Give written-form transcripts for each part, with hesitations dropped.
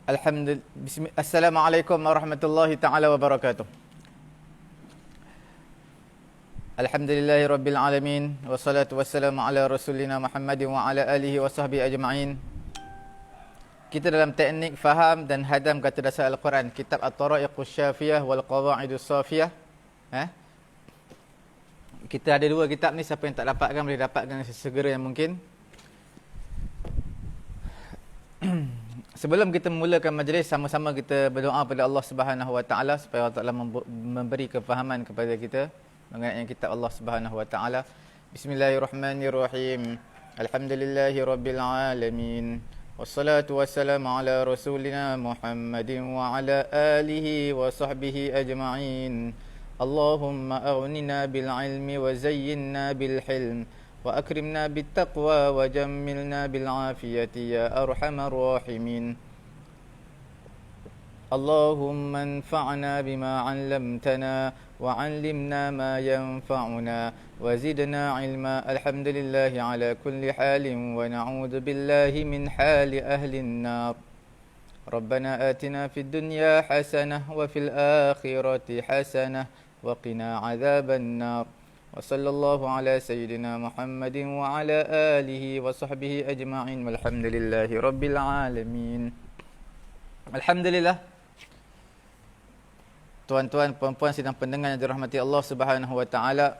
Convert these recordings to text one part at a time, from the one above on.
Assalamualaikum warahmatullahi taala wabarakatuh. Alhamdulillahirabbil alamin wassalatu wassalamu ala rasulina Muhammadin wa ala alihi wa sahbihi ajma'in. Kita dalam teknik faham dan hadam kata dasar Al-Quran, kitab At-Tara'iqus Syafiyah wal Qawa'idus Safiyah. Kita ada dua kitab ni, siapa yang tak dapatkan boleh dapatkan sesegera yang mungkin. Sebelum kita memulakan majlis, sama-sama kita berdoa pada Allah Subhanahu Wa Taala supaya Allah Taala memberi kefahaman kepada kita mengenai kitab Allah Subhanahu Wa Taala. Bismillahirrahmanirrahim. Alhamdulillahirabbil alamin. Wassalatu wassalamu ala rasulina Muhammadin wa ala alihi wa sahbihi ajma'in. Allahumma aghnina bil ilmi wa zayyinna bil hilm وأكرمنا بالتقوى وجملنا بالعافية يا أرحم الراحمين. اللهم انفعنا بما علمتنا وعلمنا ما ينفعنا وزدنا علما. الحمد لله على كل حال ونعوذ بالله من حال أهل النار. ربنا آتنا في الدنيا حسنة وفي الآخرة حسنة وقنا عذاب النار. وصلى الله على سيدنا محمد وعلى آله وصحبه أجمعين والحمد لله رب العالمين. Alhamdulillah, tuan-tuan, puan-puan sidang pendengar yang dirahmati Allah Subhanahu Wa Taala,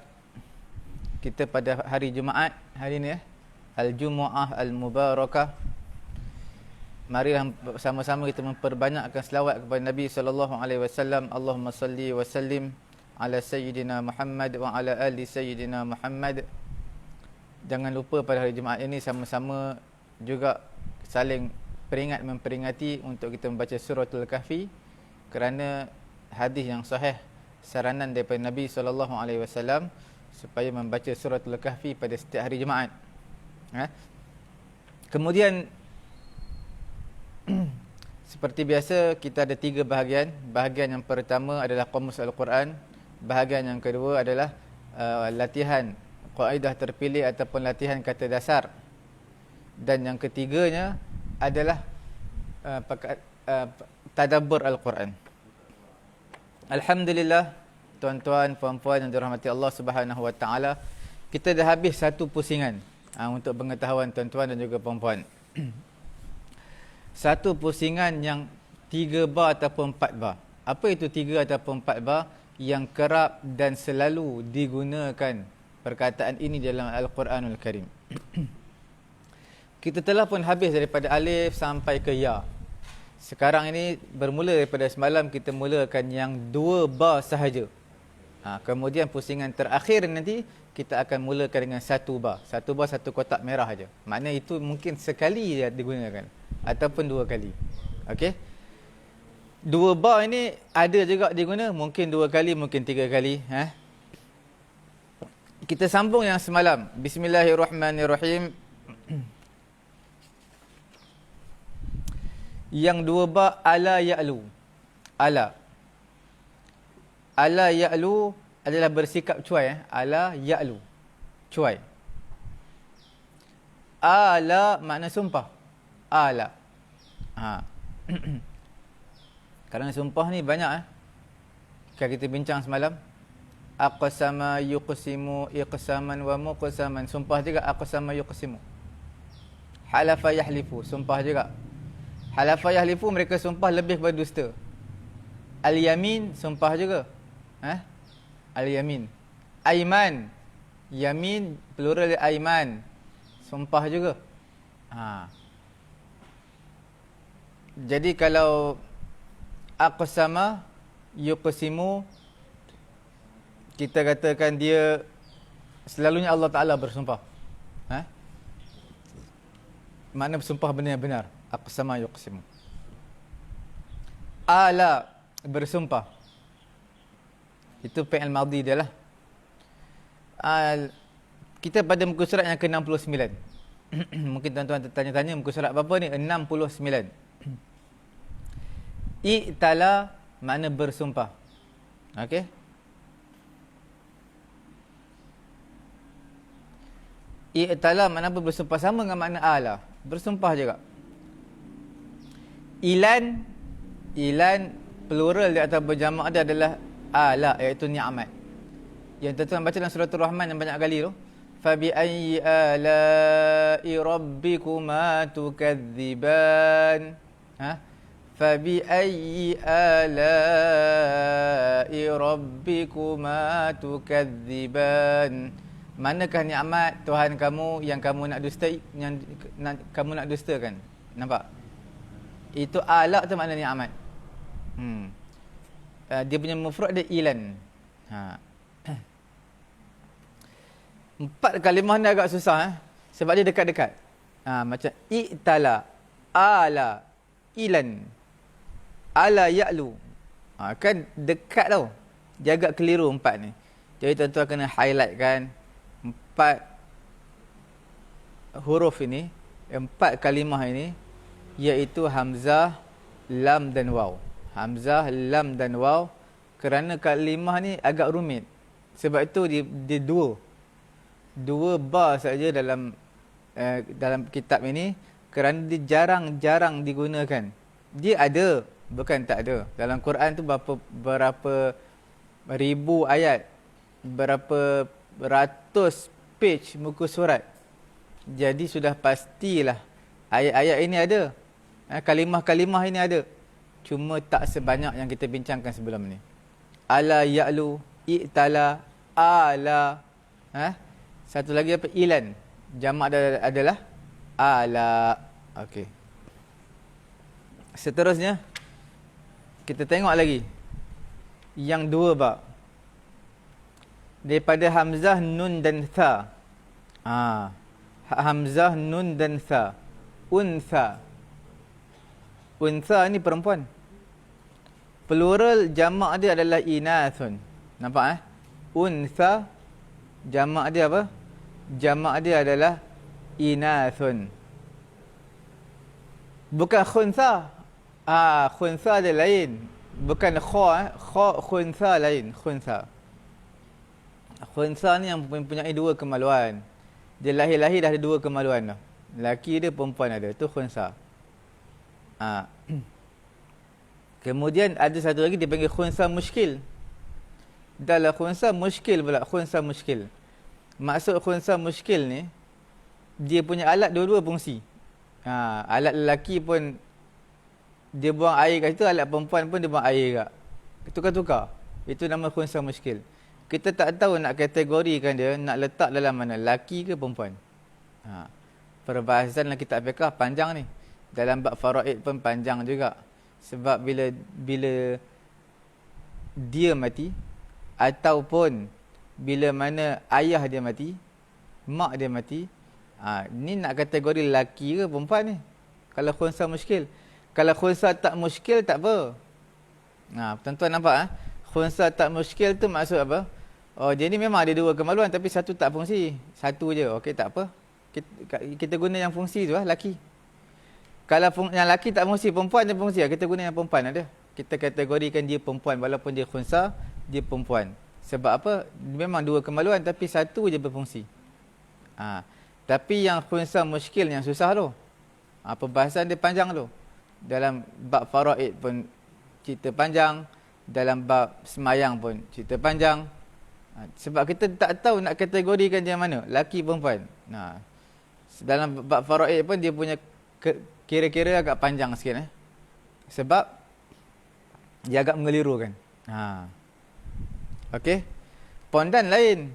kita pada hari Jumaat hari ini, Al-Jumu'ah Al-Mubarakah, marilah sama-sama kita memperbanyakkan selawat kepada Nabi sallallahu alaihi wasallam. Allahumma salli wa sallim ala Sayyidina Muhammad wa ala ali Sayyidina Muhammad. Jangan lupa pada hari Jumaat ini sama-sama juga saling memperingati untuk kita membaca suratul Kahfi, kerana hadis yang sahih, saranan daripada Nabi SAW supaya membaca suratul Kahfi pada setiap hari Jumaat. Kemudian seperti biasa, kita ada 3 bahagian. Bahagian yang pertama adalah Qamus Al-Quran. Bahagian yang kedua adalah latihan kaedah terpilih ataupun latihan kata dasar. Dan yang ketiganya adalah tadabbur Al-Quran. Alhamdulillah, tuan-tuan, puan-puan yang dirahmati Allah Subhanahu Wa Taala, kita dah habis satu pusingan untuk pengetahuan tuan-tuan dan juga puan-puan. Satu pusingan yang 3 bar ataupun 4 bar. Apa itu 3 ataupun 4 bar? Yang kerap dan selalu digunakan perkataan ini dalam Al-Quranul Karim. Kita telah pun habis daripada alif sampai ke ya. Sekarang ini bermula daripada semalam, kita mulakan yang 2 bar sahaja. Kemudian pusingan terakhir nanti kita akan mulakan dengan 1 bar. 1 bar, 1 kotak merah saja. Maknanya itu mungkin sekali dia digunakan ataupun 2 kali. Okey. 2 bar ini ada juga diguna, mungkin 2 kali, mungkin 3 kali. Kita sambung yang semalam. Bismillahirrahmanirrahim. Yang 2 bar, ala ya'lu. Ala ya'lu adalah bersikap cuai. Ala ya'lu, cuai. Ala makna sumpah. Ala. Kerana sumpah ni banyak kan kita bincang semalam. Aqsama yuqsimu iqsaman wa muqsaman. Sumpah juga aqsama yuqsimu. Halafa yahlifu, sumpah juga. Halafa yahlifu, mereka sumpah lebih kepada dusta. Al-yamin, sumpah juga. Al-yamin. Aiman, yamin plural aiman, sumpah juga. Jadi kalau aqsama yuqsimu, kita katakan dia selalunya Allah Ta'ala bersumpah. Makna bersumpah benda yang benar. Aqsama yuqsimu. Ala, bersumpah. Itu fi'il madhi dia lah. Kita pada muka surat yang ke-69. Mungkin tuan-tuan tanya-tanya, muka surat berapa ni? 69. I'tala makna bersumpah. Okey. I'tala makna bersumpah, sama dengan makna ala, bersumpah juga. Ilan plural dia atau berjamak dia adalah ala, iaitu ni'mat. Yang tuan-tuan baca dalam surah Ar-Rahman yang banyak kali tu. Fabi ayyi ala'i rabbikuma tukadziban. Fabi ayyi ala'i rabbikuma tukadziban. Manakah nikmat Tuhan kamu yang kamu nak kamu nak dustakan? Nampak? Itu ala tu makna nikmat. Dia punya mufrad dia ilan. Empat kalimah ni agak susah sebab dia dekat-dekat. Macam i'tala, ala, ilan, ala ya'lu. Kan dekat tau. Dia agak keliru empat ni. Jadi tuan-tuan kena highlight kan empat huruf ini, empat kalimah ini, iaitu hamzah, lam dan waw. Hamzah, lam dan waw. Kerana kalimah ni agak rumit. Sebab itu dia dua bar saja dalam kitab ini, kerana dia jarang digunakan. Dia ada, bukan tak ada. Dalam Quran tu berapa ribu ayat, berapa ratus page muka surat. Jadi sudah pastilah ayat-ayat ini ada. Kalimah-kalimah ini ada. Cuma tak sebanyak yang kita bincangkan sebelum ni. Ala ya'lu, i'tala, ala. Satu lagi apa? Ilan. Jamak adalah ala. Okey. Seterusnya kita tengok lagi yang dua bab. Daripada hamzah, nun dan tha. Hamzah, nun dan tha. Untha. Untha ni perempuan. Plural jamak dia adalah inathun. Nampak Untha jamak dia apa? Jamak dia adalah inathun. Bukan khuntha. Khuntha dia lain. Bukan kha. Kha khuntha lain. Khuntha. Khuntha ni yang mempunyai dua kemaluan. Dia lahir-lahir dah ada dua kemaluan dah. Lelaki dia, perempuan ada. Itu khuntha. Kemudian ada satu lagi dipanggil khuntha muskil. Dalam khuntha muskil pula. Khuntha muskil. Maksud khuntha muskil ni, dia punya alat dua-dua fungsi. Alat lelaki pun dia buang air kat situ, alat perempuan pun dia buang air kat. Tukar-tukar. Itu nama khuntha muskil. Kita tak tahu nak kategorikan dia, nak letak dalam mana, lelaki ke perempuan. Perbahasan dalam kitab fiqh panjang ni. Dalam bab faraid pun panjang juga. Sebab bila dia mati, ataupun bila mana ayah dia mati, mak dia mati, ni nak kategori lelaki ke perempuan ni? Kalau khuntha muskil. Kalau khuntha tak muskil, tak apa. Tuan-tuan nampak khuntha tak muskil tu maksud apa? Dia ni memang ada dua kemaluan tapi satu tak fungsi. Satu je. Okey, tak apa. Kita guna yang fungsi tu lelaki. Kalau yang lelaki tak fungsi, perempuan je fungsi. Kita guna yang perempuan ada. Kita kategorikan dia perempuan walaupun dia khuntha, dia perempuan. Sebab apa? Memang dua kemaluan tapi satu je berfungsi. Tapi yang khuntha muskil yang susah tu. Perbahasan dia panjang tu. Dalam bab faraid pun cerita panjang. Dalam bab semayang pun cerita panjang. Sebab kita tak tahu nak kategorikan dia mana, lelaki perempuan. Dalam bab faraid pun dia punya kira-kira agak panjang sikit sebab dia agak mengelirukan. Okey. Pondan lain.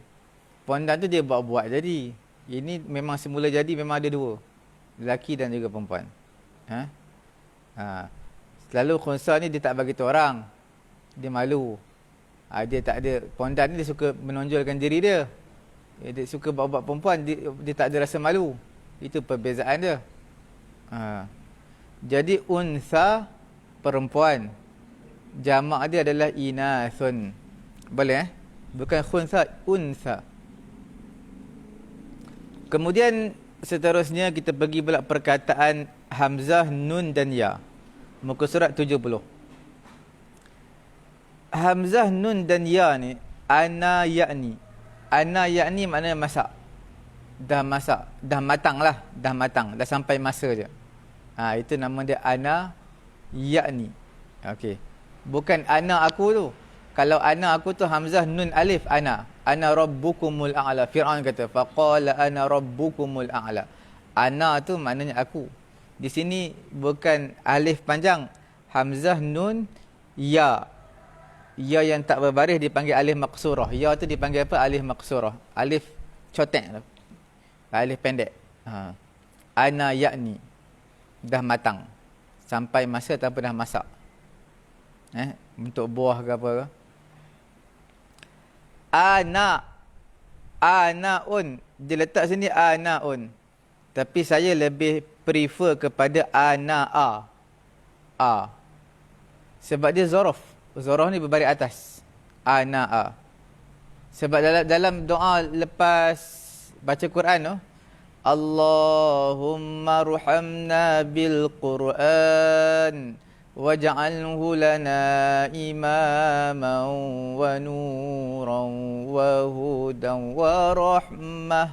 Pondan tu dia buat jadi. Ini memang semula jadi memang ada dua. Lelaki dan juga perempuan. Selalu khuntha ni dia tak bagi tahu orang. Dia malu. Dia tak ada, pondan ni dia suka menonjolkan diri dia. Dia suka buat-buat perempuan, dia tak ada rasa malu. Itu perbezaan dia. Jadi untha perempuan. Jamak dia adalah inathun. Boleh bukan khuntha, untha. Kemudian seterusnya kita pergi pula perkataan hamzah, nun dan ya. Muka surat 70. Hamzah, nun dan ya ni ana ya'ni. Ana ya'ni maknanya masak. Dah masak, dah matang lah, dah matang, dah sampai masa je. Itu nama dia ana yakni. Okey. Bukan ana aku tu. Kalau ana aku tu hamzah nun alif ana. Ana rabbukumul a'la. Firaun kata faqala ana rabbukumul a'la. Ana tu maknanya aku. Di sini bukan alif panjang, hamzah nun ya. Ya yang tak berbaris dipanggil alif maqsurah. Ya tu dipanggil apa? Alif maqsurah. Alif cotek tu. Alif pendek. Ana yakni. Dah matang. Sampai masa tanpa dah masak. Untuk buah ke apa ke. Anaun. Dia letak sini anaun. Tapi saya lebih prefer kepada ana'a. Sebab dia zorof. Zorof ni berbaris atas. Ana'a. Sebab dalam doa lepas baca Quran tu, Allahumma ruhamna bil Quran waj'alhu lana imaman wa nuran wa hudan wa rahmah.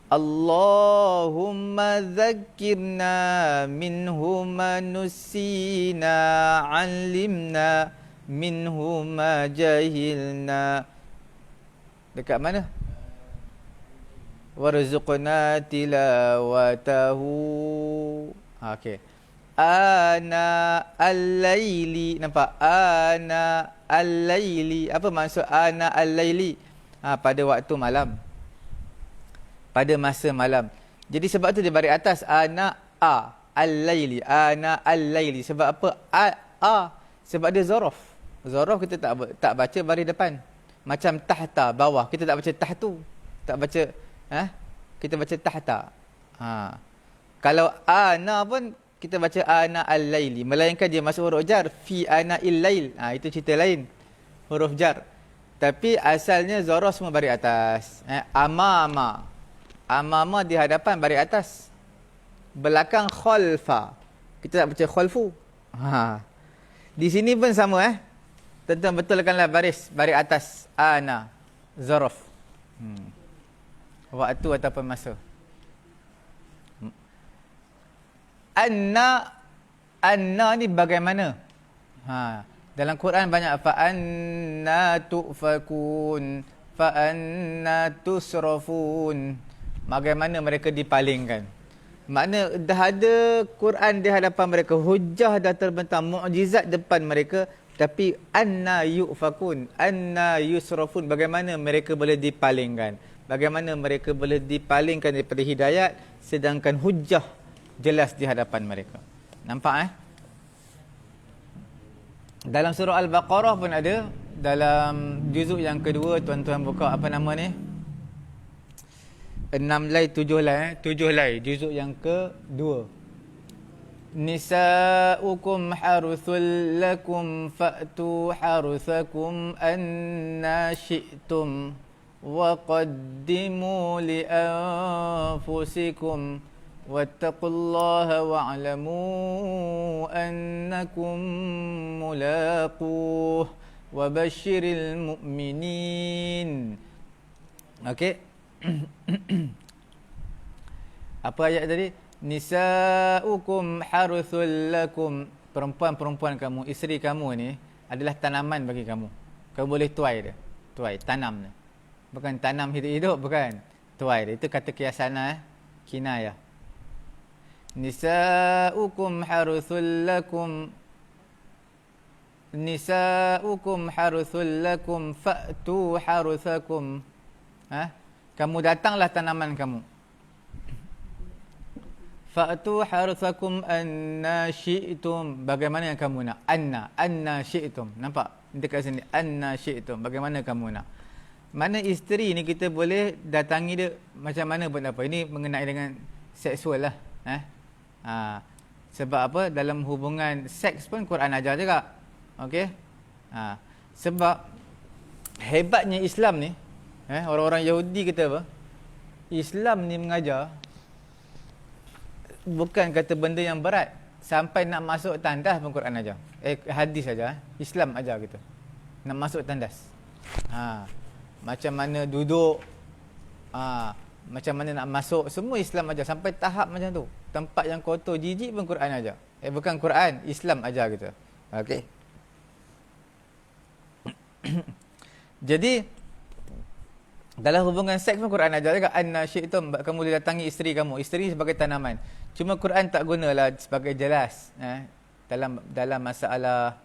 Allahumma dhakkirna minhu ma nusina 'allimna minhu ma jahilna. Dekat mana? Warzuqna tilawatahu. Okey. Ana al-laili. Nampak? Ana al-laili. Apa maksud ana al-laili? Pada waktu malam. Pada masa malam. Jadi sebab tu dia baris atas. Ana al-laili. Ana al-laili. Sebab apa? Sebab dia zorof. Zorof kita tak baca baris depan. Macam tahta, bawah. Kita tak baca tahtu. Tak baca, kita baca tahta. Kalau ana pun, kita baca ana al-laili. Melainkan dia masuk huruf jar. Fi ana il-lail. Itu cerita lain. Huruf jar. Tapi asalnya zorof semua baris atas. Amama. Amama di hadapan baris atas. Belakang khalfa. Kita tak baca khalfu. Di sini pun sama Tuan-tuan betulkanlah baris atas. Ana. Zorof. Waktu ataupun masa. Anna ni bagaimana? Dalam Quran banyak fa'anna tu'fakun, fa'anna tusrafun. Bagaimana mereka dipalingkan? Makna dah ada Quran di hadapan mereka, hujah dah terbentang, mukjizat depan mereka, tapi anna yu'fakun, anna yusrafun. Bagaimana mereka boleh dipalingkan? Bagaimana mereka boleh dipalingkan daripada hidayat sedangkan hujah jelas di hadapan mereka. Nampak Dalam surah Al-Baqarah pun ada. Dalam juzuk yang kedua, tuan-tuan buka apa nama ni? 6 lai 7 lai 7 lai juzuk yang kedua. Nisa'ukum haruthul lakum fa'tu haruthakum anna syi'tum wa qaddimu li anfusikum wattaqullaha wa'lamu annakum mulaquh wa basyiril mu'minin. Okey. Apa ayat tadi? Nisa'ukum haruthul lakum. Perempuan-perempuan kamu, isteri kamu ni adalah tanaman bagi kamu. Kamu boleh tuai dia. Tuai, tanam dia. Bukan tanam hidup-hidup, bukan. Tuai dia. Itu kata kiasan kinayah. Nisa'ukum haruthul lakum. Nisa'ukum haruthul lakum fa'tu haruthakum. Kamu datanglah tanaman kamu. Fa'tu haruthakum anna syi'tum. Bagaimana yang kamu nak? Anna syi'tum. Nampak? Dekat sini. Anna syi'tum. Bagaimana kamu nak? Mana isteri ni kita boleh datangi dia macam mana pun apa. Ini mengenai dengan seksual lah. Sebab apa? Dalam hubungan seks pun Quran ajar juga. Okey? Sebab hebatnya Islam ni, orang-orang Yahudi kata apa? Islam ni mengajar bukan kata benda yang berat. Sampai nak masuk tandas pun Quran ajar. Hadis aja. Islam ajar kita. Nak masuk tandas. Macam mana duduk. Macam mana nak masuk. Semua Islam ajar. Sampai tahap macam tu. Tempat yang kotor, jijik pun Quran ajar. Bukan Quran, Islam ajar kita. Okey. Jadi dalam hubungan seks pun Quran ajar juga, anna syi'tum, kamu boleh datangi isteri kamu. Isteri sebagai tanaman. Cuma Quran tak gunalah sebagai jelas dalam masalah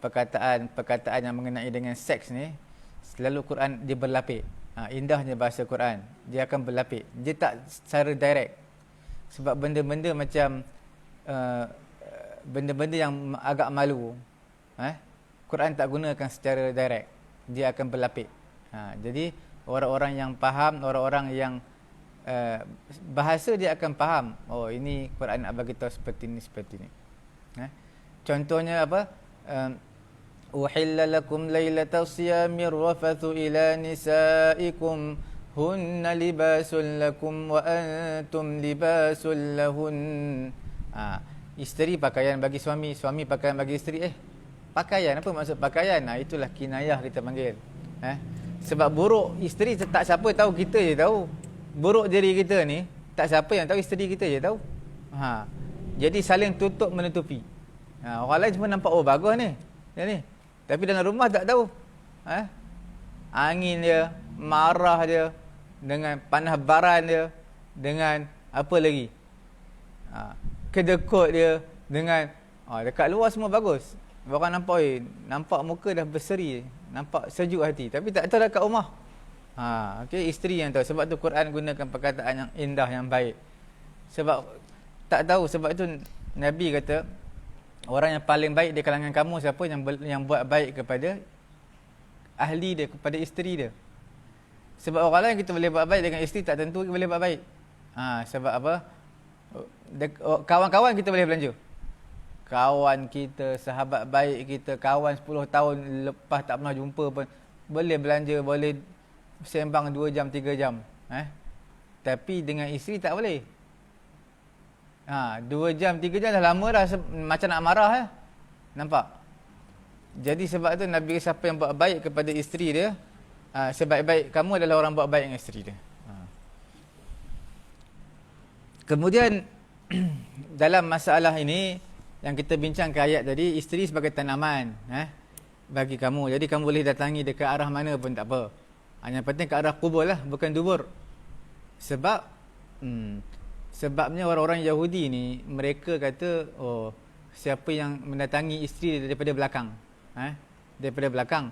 perkataan yang mengenai dengan seks ni. Selalu Quran dia berlapik. Indahnya bahasa Quran, dia akan berlapik. Dia tak secara direct. Sebab benda-benda macam benda-benda yang agak malu, Quran tak gunakan secara direct. Dia akan berlapik. Jadi orang-orang yang faham, orang-orang yang bahasa, dia akan faham. Oh, ini Quran nak bagi tahu seperti ni, seperti ni. Contohnya apa? Uhilla lakum lailatas siyamir rafathu ila nisaikum hunna libasul lakum wa antum libasul lahun. Isteri pakaian bagi suami, suami pakaian bagi isteri. Pakaian, apa maksud pakaian? Itulah kinayah kita panggil. Sebab buruk isteri tak siapa tahu, kita je tahu. Buruk diri kita ni tak siapa yang tahu, isteri kita je tahu. Jadi saling tutup menutupi. Orang lain cuma nampak, oh bagus ni. Tapi dalam rumah tak tahu. Angin dia, marah dia, dengan panas baran dia, dengan apa lagi? Kedekut dia, dengan dekat luar semua bagus. Orang nampak, nampak muka dah berseri, nampak sejuk hati. Tapi tak tahu dekat rumah. Okay, isteri yang tahu. Sebab tu Quran gunakan perkataan yang indah, yang baik. Sebab tak tahu, sebab itu Nabi kata, orang yang paling baik di kalangan kamu siapa? Yang buat baik kepada ahli dia, kepada isteri dia. Sebab orang lain kita boleh buat baik dengan isteri, tak tentu kita boleh buat baik. Sebab apa? Kawan-kawan kita boleh belanja. Kawan kita, sahabat baik kita, kawan 10 tahun lepas tak pernah jumpa pun boleh belanja, boleh sembang 2 jam, 3 jam. Tapi dengan isteri tak boleh. 2 jam, 3 jam dah lama dah, macam nak marah. Nampak? Jadi sebab tu Nabi, siapa yang buat baik kepada isteri dia, sebaik-baik kamu adalah orang buat baik dengan isteri dia. Kemudian dalam masalah ini yang kita bincangkan ayat tadi, isteri sebagai tanaman bagi kamu. Jadi kamu boleh datangi dekat arah mana pun tak apa. Yang penting ke arah kubur lah, bukan dubur. Sebab sebabnya orang-orang Yahudi ni, mereka kata, oh, siapa yang mendatangi isteri daripada belakang, daripada belakang,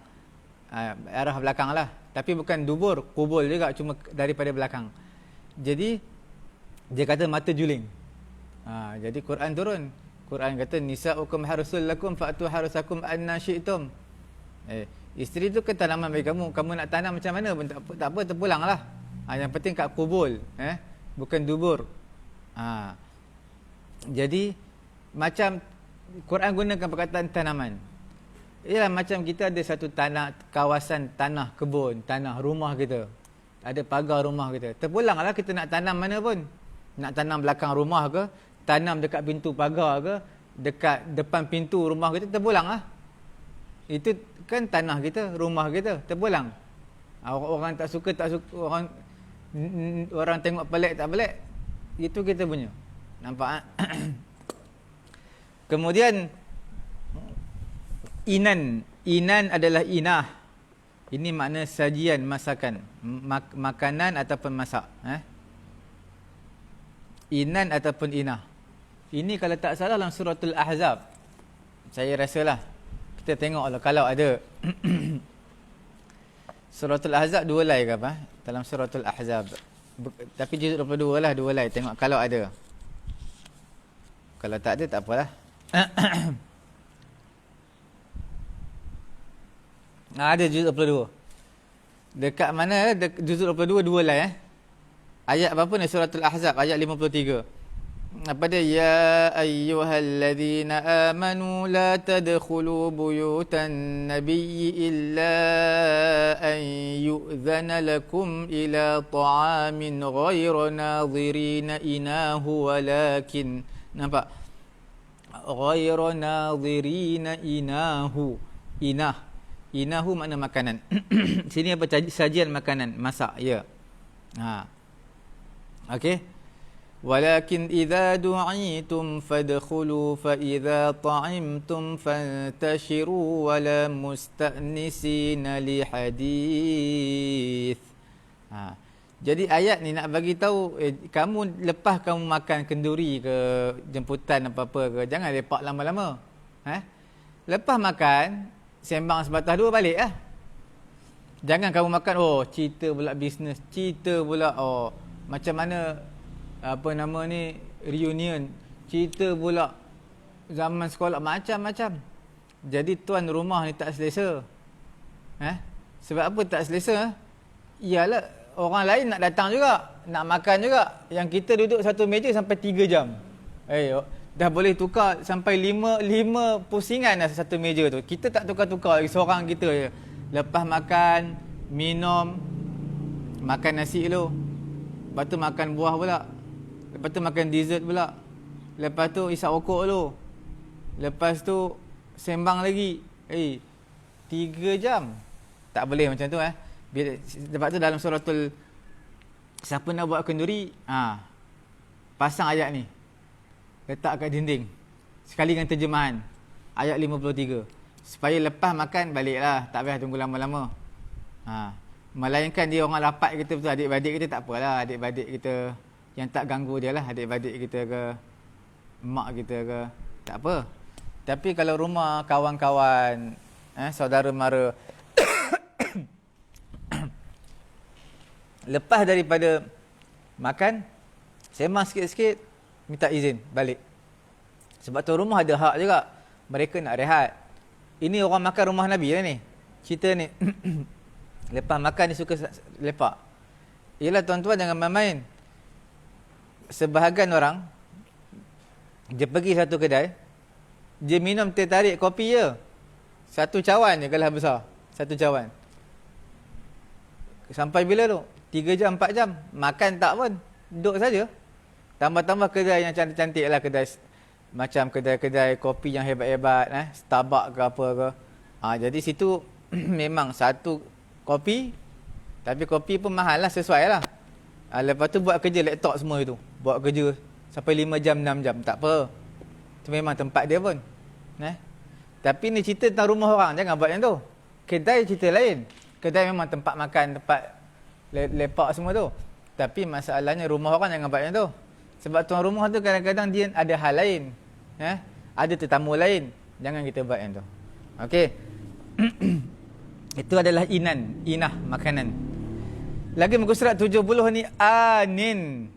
arah belakang lah. Tapi bukan dubur, kubur juga, cuma daripada belakang. Jadi dia kata mata juling. Jadi Quran turun. Quran kata, nisa'ukum harusul lakum fa'tu harusakum anna syi'tum. Isteri tu kan tanaman bagi kamu. Kamu nak tanam macam mana pun tak apa, terpulang lah. Yang penting kat kubul, bukan dubur. Jadi macam Quran gunakan perkataan tanaman. Ialah macam kita ada satu tanah, kawasan tanah kebun, tanah rumah kita, ada pagar rumah kita. Terpulang lah kita nak tanam mana pun. Nak tanam belakang rumah ke, tanam dekat pintu pagar ke, dekat depan pintu rumah kita, terpulang lah. Itu kan tanah kita, rumah kita, terpulang. Orang tak suka, orang tengok pelik tak pelik, itu kita punya. Nampak? Kemudian inan adalah inah. Ini makna sajian, masakan, makanan ataupun masak. Inan ataupun inah. Ini kalau tak salah dalam suratul Ahzab. Saya rasalah. Kita tengoklah kalau ada. Suratul Ahzab 2 lai ke apa? Dalam suratul Ahzab. Tapi juzuk 22 lah, 2 lai. Tengok kalau ada. Kalau tak ada tak apalah. Ada juzuk 22. Dekat mana? Juzuk 22 2 lai. Ayat apa ni? Suratul Ahzab ayat 53. Apa dia? Ya ayyuhalladzina amanu la tadkhulu buyutan nabiyyi illa an yu'zana lakum ila ta'amin ghayra nadhirina inahu walakin. Nampak? Ghayra nadhirina inahu. Inahu makna makanan. Sini apa? Sajian makanan, masak, ya. Okey. Walakin idza du'itum fadkhulu fa idza ta'imtum fantashiru wa la musta'nisina li hadith. Jadi ayat ni nak bagi tahu kamu lepas kamu makan kenduri ke jemputan apa-apa ke, jangan lepak lama-lama. Lepas makan sembang sebatah dua balik lah. Jangan kamu makan cerita pula bisnes, cerita pula macam mana reunion, cerita pula zaman sekolah, macam-macam. Jadi tuan rumah ni tak selesa. Sebab apa tak selesa? Iyalah orang lain nak datang juga, nak makan juga. Yang kita duduk satu meja sampai 3 jam. Dah boleh tukar sampai 5 pusingan dah satu meja tu. Kita tak tukar-tukar lagi, seorang kita je. Lepas makan, minum, makan nasi dulu. Lepas tu makan buah pula. Lepas tu makan dessert pula. Lepas tu isap rokok dulu. Lepas tu sembang lagi. 3 jam. Tak boleh macam tu Lepas tu dalam suratul, siapa nak buat kenduri, pasang ayat ni. Letak kat dinding. Sekali dengan terjemahan. Ayat 53. Supaya lepas makan baliklah, tak payah tunggu lama-lama. Melainkan dia orang rapat kita betul, adik-beradik kita tak apalah, adik-beradik kita yang tak ganggu dia lah, adik-beradik kita ke, mak kita ke, tak apa. Tapi kalau rumah kawan-kawan, saudara mara, lepas daripada makan, sembang sikit-sikit, minta izin balik. Sebab tu rumah ada hak juga, mereka nak rehat. Ini orang makan rumah Nabi lah ni, cerita ni. Lepas makan dia suka lepak. Yelah tuan-tuan jangan main-main. Sebahagian orang, dia pergi satu kedai, dia minum teh tarik kopi je, satu cawan je gelas besar, satu cawan. Sampai bila tu? 3 jam, 4 jam. Makan tak pun, duduk saja. Tambah-tambah kedai yang cantik-cantik lah, kedai macam kedai-kedai kopi yang hebat-hebat, Starbucks ke apa ke. Jadi situ memang satu kopi, tapi kopi pun mahal lah, sesuai lah. Lepas tu buat kerja laptop semua itu. Buat kerja sampai 5 jam, 6 jam. Tak apa. Itu memang tempat dia pun. Tapi ni cerita tentang rumah orang, jangan buat yang tu. Kedai cerita lain. Kedai memang tempat makan, tempat lepak semua tu. Tapi masalahnya rumah orang jangan buat yang tu. Sebab tuan rumah tu kadang-kadang dia ada hal lain. Ada tetamu lain. Jangan kita buat yang tu. Okey. Itu adalah inah makanan. Lagi muka surat 70 ni anin.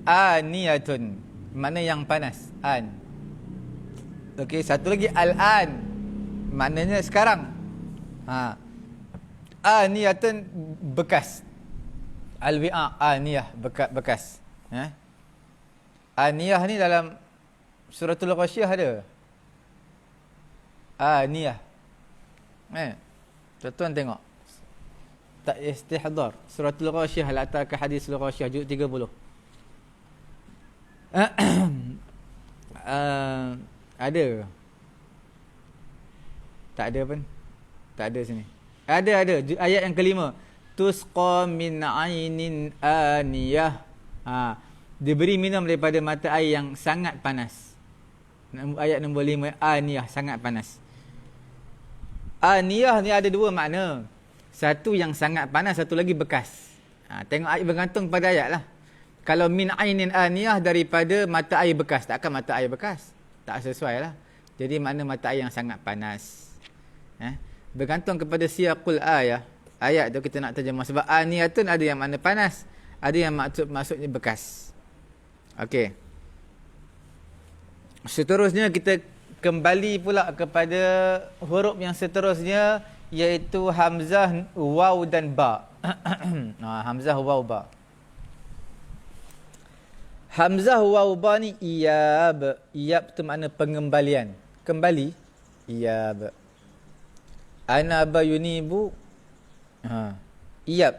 Aniyatun. Mana yang panas. Okey, satu lagi al-an. Maknanya sekarang. Aniyatun bekas. Al-wi'a aniyah bekas. Aniyah ni dalam suratul Ghasyiyah ada. Aniyah. Tuan-tuan tengok. Tak istihdar. Suratul Ghasyiyah letak ke hadis Al-Ghasyiyah juz 30. Ada. Tak ada pun. Tak ada sini. Ada. Ayat yang kelima. Tusqa min ainin aniyah. Diberi minum daripada mata air yang sangat panas. Ayat nombor 5. Aniyah, sangat panas. Aniyah ni ada dua makna. Satu yang sangat panas, satu lagi bekas. Tengok ayat, bergantung pada ayat lah. Kalau min ainin aniyah, daripada mata air bekas. Takkan mata air bekas? Tak sesuai lah. Jadi makna mata air yang sangat panas. Bergantung kepada siyaqul ayah. Ayat tu kita nak terjemah. Sebab aniyatun ada yang makna panas, ada yang maksudnya bekas. Okey. Seterusnya kita kembali pula kepada huruf yang seterusnya, iaitu hamzah, waw dan ba. Hamzah, waw, ba. Hamzah, waw, ba ni iyab. Iyab tu makna pengembalian. Kembali. Iyab. Ana bayunibu. Iyab.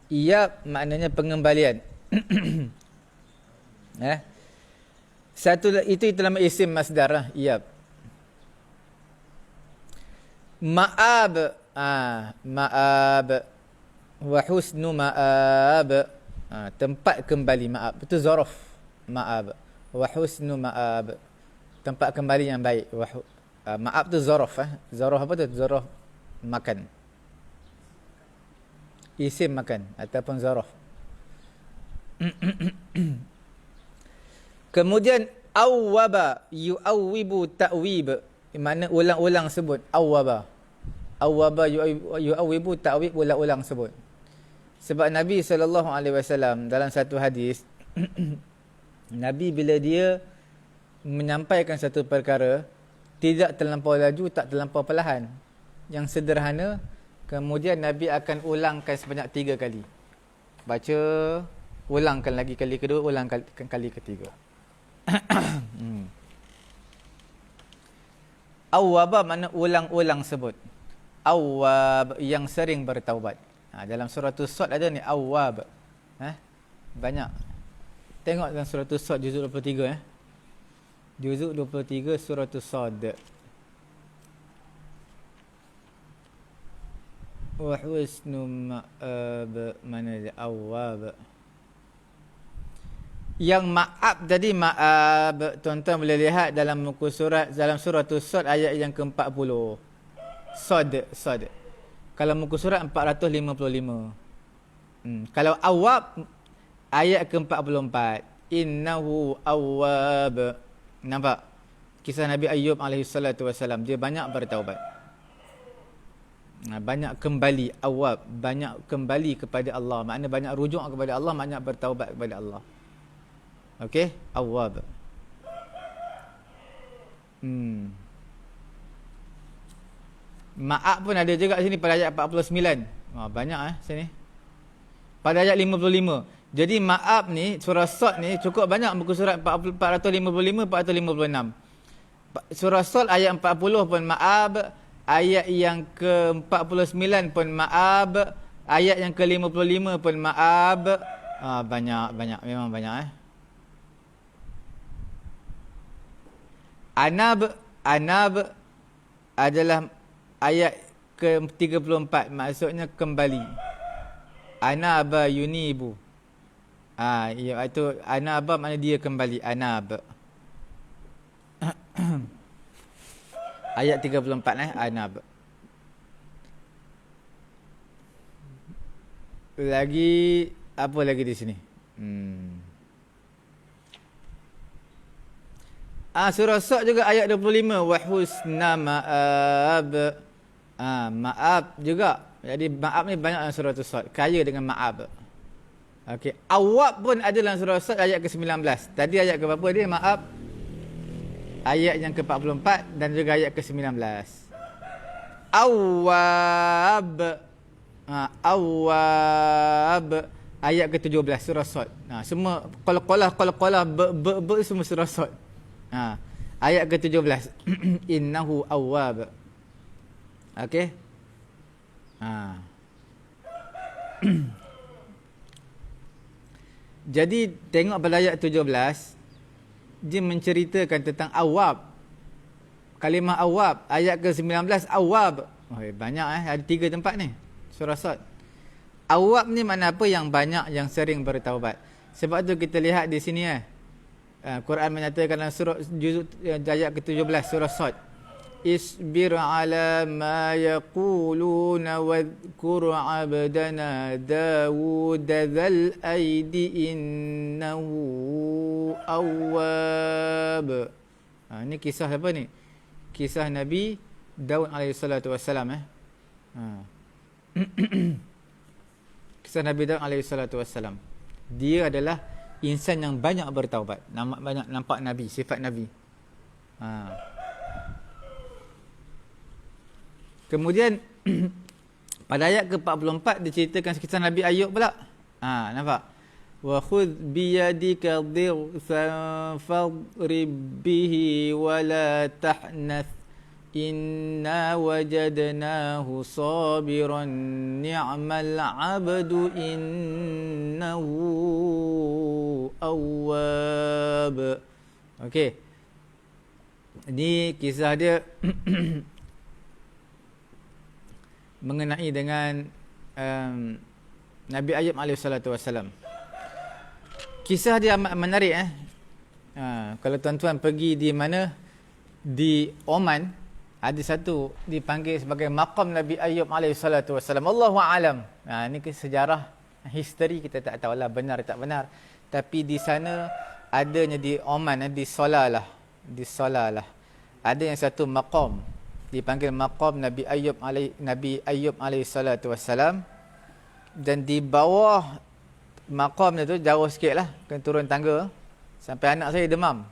Iyab maknanya pengembalian. Satu itu nama isim masdar lah, iyab. Ma'ab, ma'ab wa husnu ma'ab. Tempat kembali ma'ab. Itu zaraf ma'ab. Wa husnu ma'ab. Tempat kembali yang baik. Ma'ab tu zaraf. Zaraf apa tu? Zaraf makan. Isim makan ataupun zaraf. Kemudian awwaba, yu'awwibu ta'wib. Mana ulang-ulang sebut awwaba. Awwaba yu'awwibu ta'wib, ulang-ulang sebut. Sebab Nabi SAW dalam satu hadis Nabi bila dia menyampaikan satu perkara tidak terlampau laju, tak terlampau perlahan, yang sederhana, kemudian Nabi akan ulangkan sebanyak 3 kali. Baca, ulangkan lagi kali kedua, ulangkan kali ketiga. Awwaba makna ulang-ulang sebut. Awwab, yang sering bertaubat. Dalam surah As-Sad ada ni awwab. Banyak. Tengok dalam surah As-Sad juzuk 23 Juzuk 23 surah As-Sad. Wa husnu ma'ab, mana dia awwab. Yang ma'ab tadi, ma'ab, tuan-tuan boleh lihat dalam muka surat, dalam surah As-Sad ayat yang ke-40. Sad. Kalau muka surat 455. Kalau awwab ayat ke-44. Innahu awwab. Nampak? Kisah Nabi Ayyub alaihissalam. Dia banyak bertaubat. Banyak kembali, awwab, banyak kembali kepada Allah. Maknanya banyak rujuk kepada Allah, banyak bertaubat kepada Allah. Okey, awwab. Ma'ab pun ada juga sini pada ayat 49. Banyak sini. Pada ayat 55. Jadi ma'ab ni, surah Sad ni cukup banyak muka surat 455, 456. Surah Sad ayat 40 pun ma'ab, ayat yang ke-49 pun ma'ab, ayat yang ke-55 pun ma'ab. Banyak, memang banyak. Anab adalah ayat ke-34, maksudnya kembali. Anaba yunibu. Itu anaba makna dia kembali. Anab. Ayat 34 anab. Lagi apa lagi di sini? Surah Sad juga ayat 25. Wa husna ma'ab. Ma'ab juga. Jadi ma'ab ni banyak dalam surah Sad. Kaya dengan ma'ab. Okey. Awwab pun ada dalam surah Sad ayat ke-19. Tadi ayat ke berapa dia? Ma'ab. Ayat yang ke-44 dan juga ayat ke-19. Awwab. Awwab. Ayat ke-17 surah Sad. Semua qala semua surah Sad. Ayat ke-17. Innahu awwab. Okey. Jadi tengok pada ayat 17, dia menceritakan tentang awwab. Kalimah awwab, ayat ke-19 awwab. Banyak ada 3 tempat ni surah Sad. Awwab ni makna apa? Yang banyak, yang sering bertaubat. Sebab tu kita lihat di sini Quran menyatakan dalam surah juzuk ayat ke-17 surah Sad, isbir ala ma yaquluna wadhkur abdana Dawud dzal aidi innahu awwab. Ini kisah apa ni? Kisah Nabi Daud alaihissalatu wassalam. Kisah Nabi Daud alaihissalatu wassalam. Dia adalah insan yang banyak bertaubat. Banyak nampak Nabi, sifat Nabi. Kemudian pada ayat ke-44 diceritakan kisah Nabi Ayub pula. Nampak? Wa khudh bi yadika dhirsan fadrib bihi wa la tahnath inna wajadnahu sabiran ni'mal 'abdu innahu awwab. Okey. Ini kisah dia mengenai dengan Nabi Ayub alaihissalatu wassalam. Kisah dia amat menarik kalau tuan-tuan pergi di mana, di Oman, ada satu dipanggil sebagai maqam Nabi Ayyub alaihissalatu wassalam. Allahu a'lam. Ini sejarah, history kita tak tahulah benar tak benar. Tapi di sana adanya di Oman, di Salalah, ada yang satu maqam dipanggil maqam Nabi Ayyub alaihissalatu wassalam. Dan di bawah maqam tu jauh sikit lah, kena turun tangga. Sampai anak saya demam.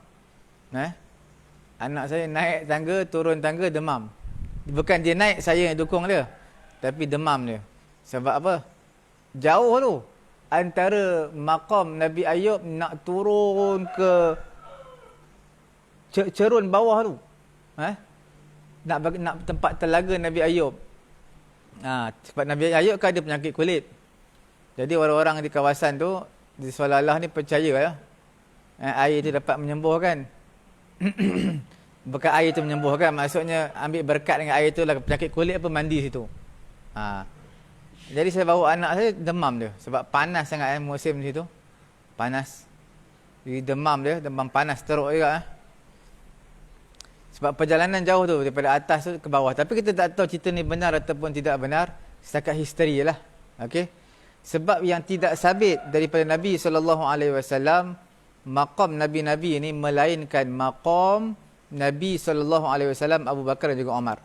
Anak saya naik tangga, turun tangga, demam. Bukan dia naik, saya yang dukung dia. Tapi demam dia. Sebab apa? Jauh tu. Antara maqam Nabi Ayyub nak turun ke cerun bawah tu. Nak tempat telaga Nabi Ayyub. Sebab Nabi Ayyub kan ada penyakit kulit. Jadi orang-orang di kawasan tu, di Salalah ni percaya lah. Air tu dapat menyembuhkan. Bukan air tu menyembuhkan, maksudnya ambil berkat dengan air tu lah, penyakit kulit apa mandi situ. Jadi saya bawa anak saya, demam dia. Sebab panas sangat musim situ. Panas. Jadi demam dia, demam panas teruk juga. Sebab perjalanan jauh tu, daripada atas tu ke bawah. Tapi kita tak tahu cerita ni benar ataupun tidak benar. Setakat history je lah. Okay? Sebab yang tidak sabit daripada Nabi SAW, maqam Nabi-Nabi ini melainkan maqam Nabi SAW, Abu Bakar dan juga Umar.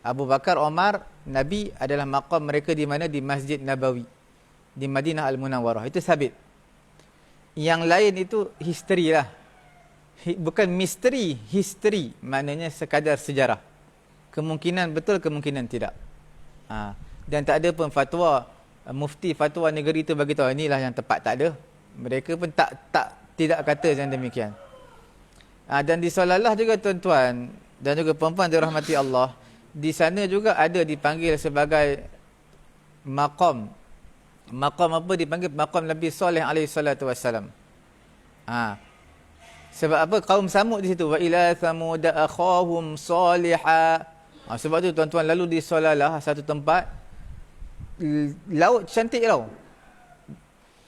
Abu Bakar, Umar, Nabi adalah maqam mereka di mana? Di Masjid Nabawi, di Madinah Al-Munawwarah. Itu sabit. Yang lain itu history lah. Bukan misteri, history. Maknanya sekadar sejarah. Kemungkinan betul, kemungkinan tidak. Dan tak ada pun fatwa, mufti fatwa negeri itu bagi tahu inilah yang tepat, tak ada. Mereka pun tidak kata macam demikian. Dan di Salalah juga tuan-tuan dan juga perempuan dirahmati Allah, di sana juga ada dipanggil sebagai maqam. Maqam apa dipanggil? Maqam Nabi Saleh alaihi salatu wassalam. Sebab apa? Kaum Samud di situ. Wa ila Thamud akhahum Salihah. Sebab tu tuan-tuan, lalu di Salalah satu tempat, laut cantik tau.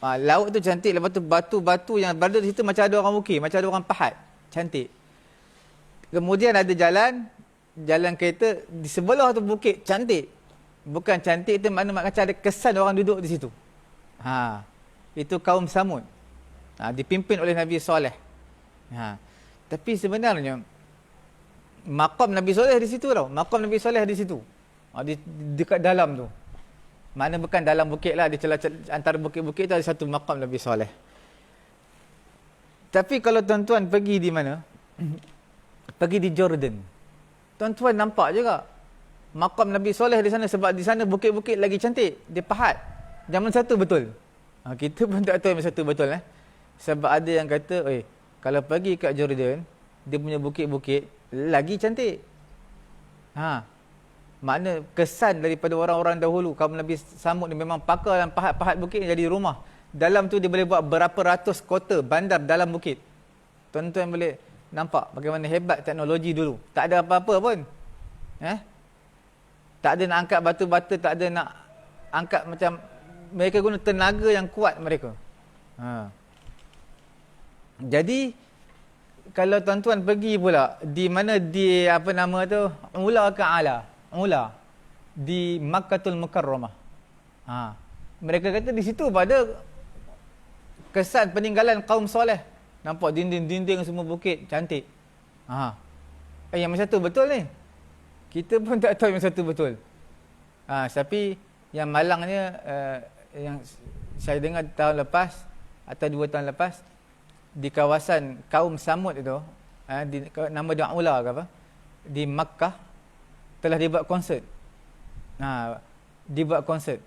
Laut tu cantik, lepas tu batu-batu yang berada di situ macam ada orang bukit, macam ada orang pahat. Cantik. Kemudian ada jalan kereta di sebelah tu bukit, cantik. Bukan cantik tu makna macam ada kesan orang duduk di situ. Itu kaum Samud. Dipimpin oleh Nabi Saleh. Tapi sebenarnya maqam Nabi Saleh di situ tau. Maqam Nabi Saleh di situ. Dekat dalam tu. Makna bukan dalam bukit lah, di celah-celah antara bukit-bukit tu ada satu maqam Nabi Saleh. Tapi kalau tuan-tuan pergi di mana? Pergi di Jordan. Tuan-tuan nampak juga maqam Nabi Saleh di sana, sebab di sana bukit-bukit lagi cantik. Dia pahat. Zaman satu betul. Kita pun tak tahu zaman satu betul. Sebab ada yang kata, kalau pergi kat Jordan, dia punya bukit-bukit lagi cantik. Makna kesan daripada orang-orang dahulu, kaum Nabi Samud ni memang pakar dan pahat-pahat bukit jadi rumah. Dalam tu dia boleh buat berapa ratus kota, bandar dalam bukit. Tuan-tuan boleh nampak bagaimana hebat teknologi dulu. Tak ada apa-apa pun. Tak ada nak angkat batu-batu, tak ada nak angkat macam, mereka guna tenaga yang kuat mereka. Jadi kalau tuan-tuan pergi pula di mana, di apa nama tu, Ula di Makkahul Mukarramah. Mereka kata di situ pada kesan peninggalan kaum soleh. Nampak dinding-dinding semua bukit cantik. Yang macam tu betul ni. Kita pun tak tahu yang macam tu betul. Tapi yang malangnya, yang saya dengar tahun lepas atau 2 tahun lepas, di kawasan kaum Samud itu, nama dia Ula ke apa, di Makkah telah dibuat konsert. Dibuat konsert.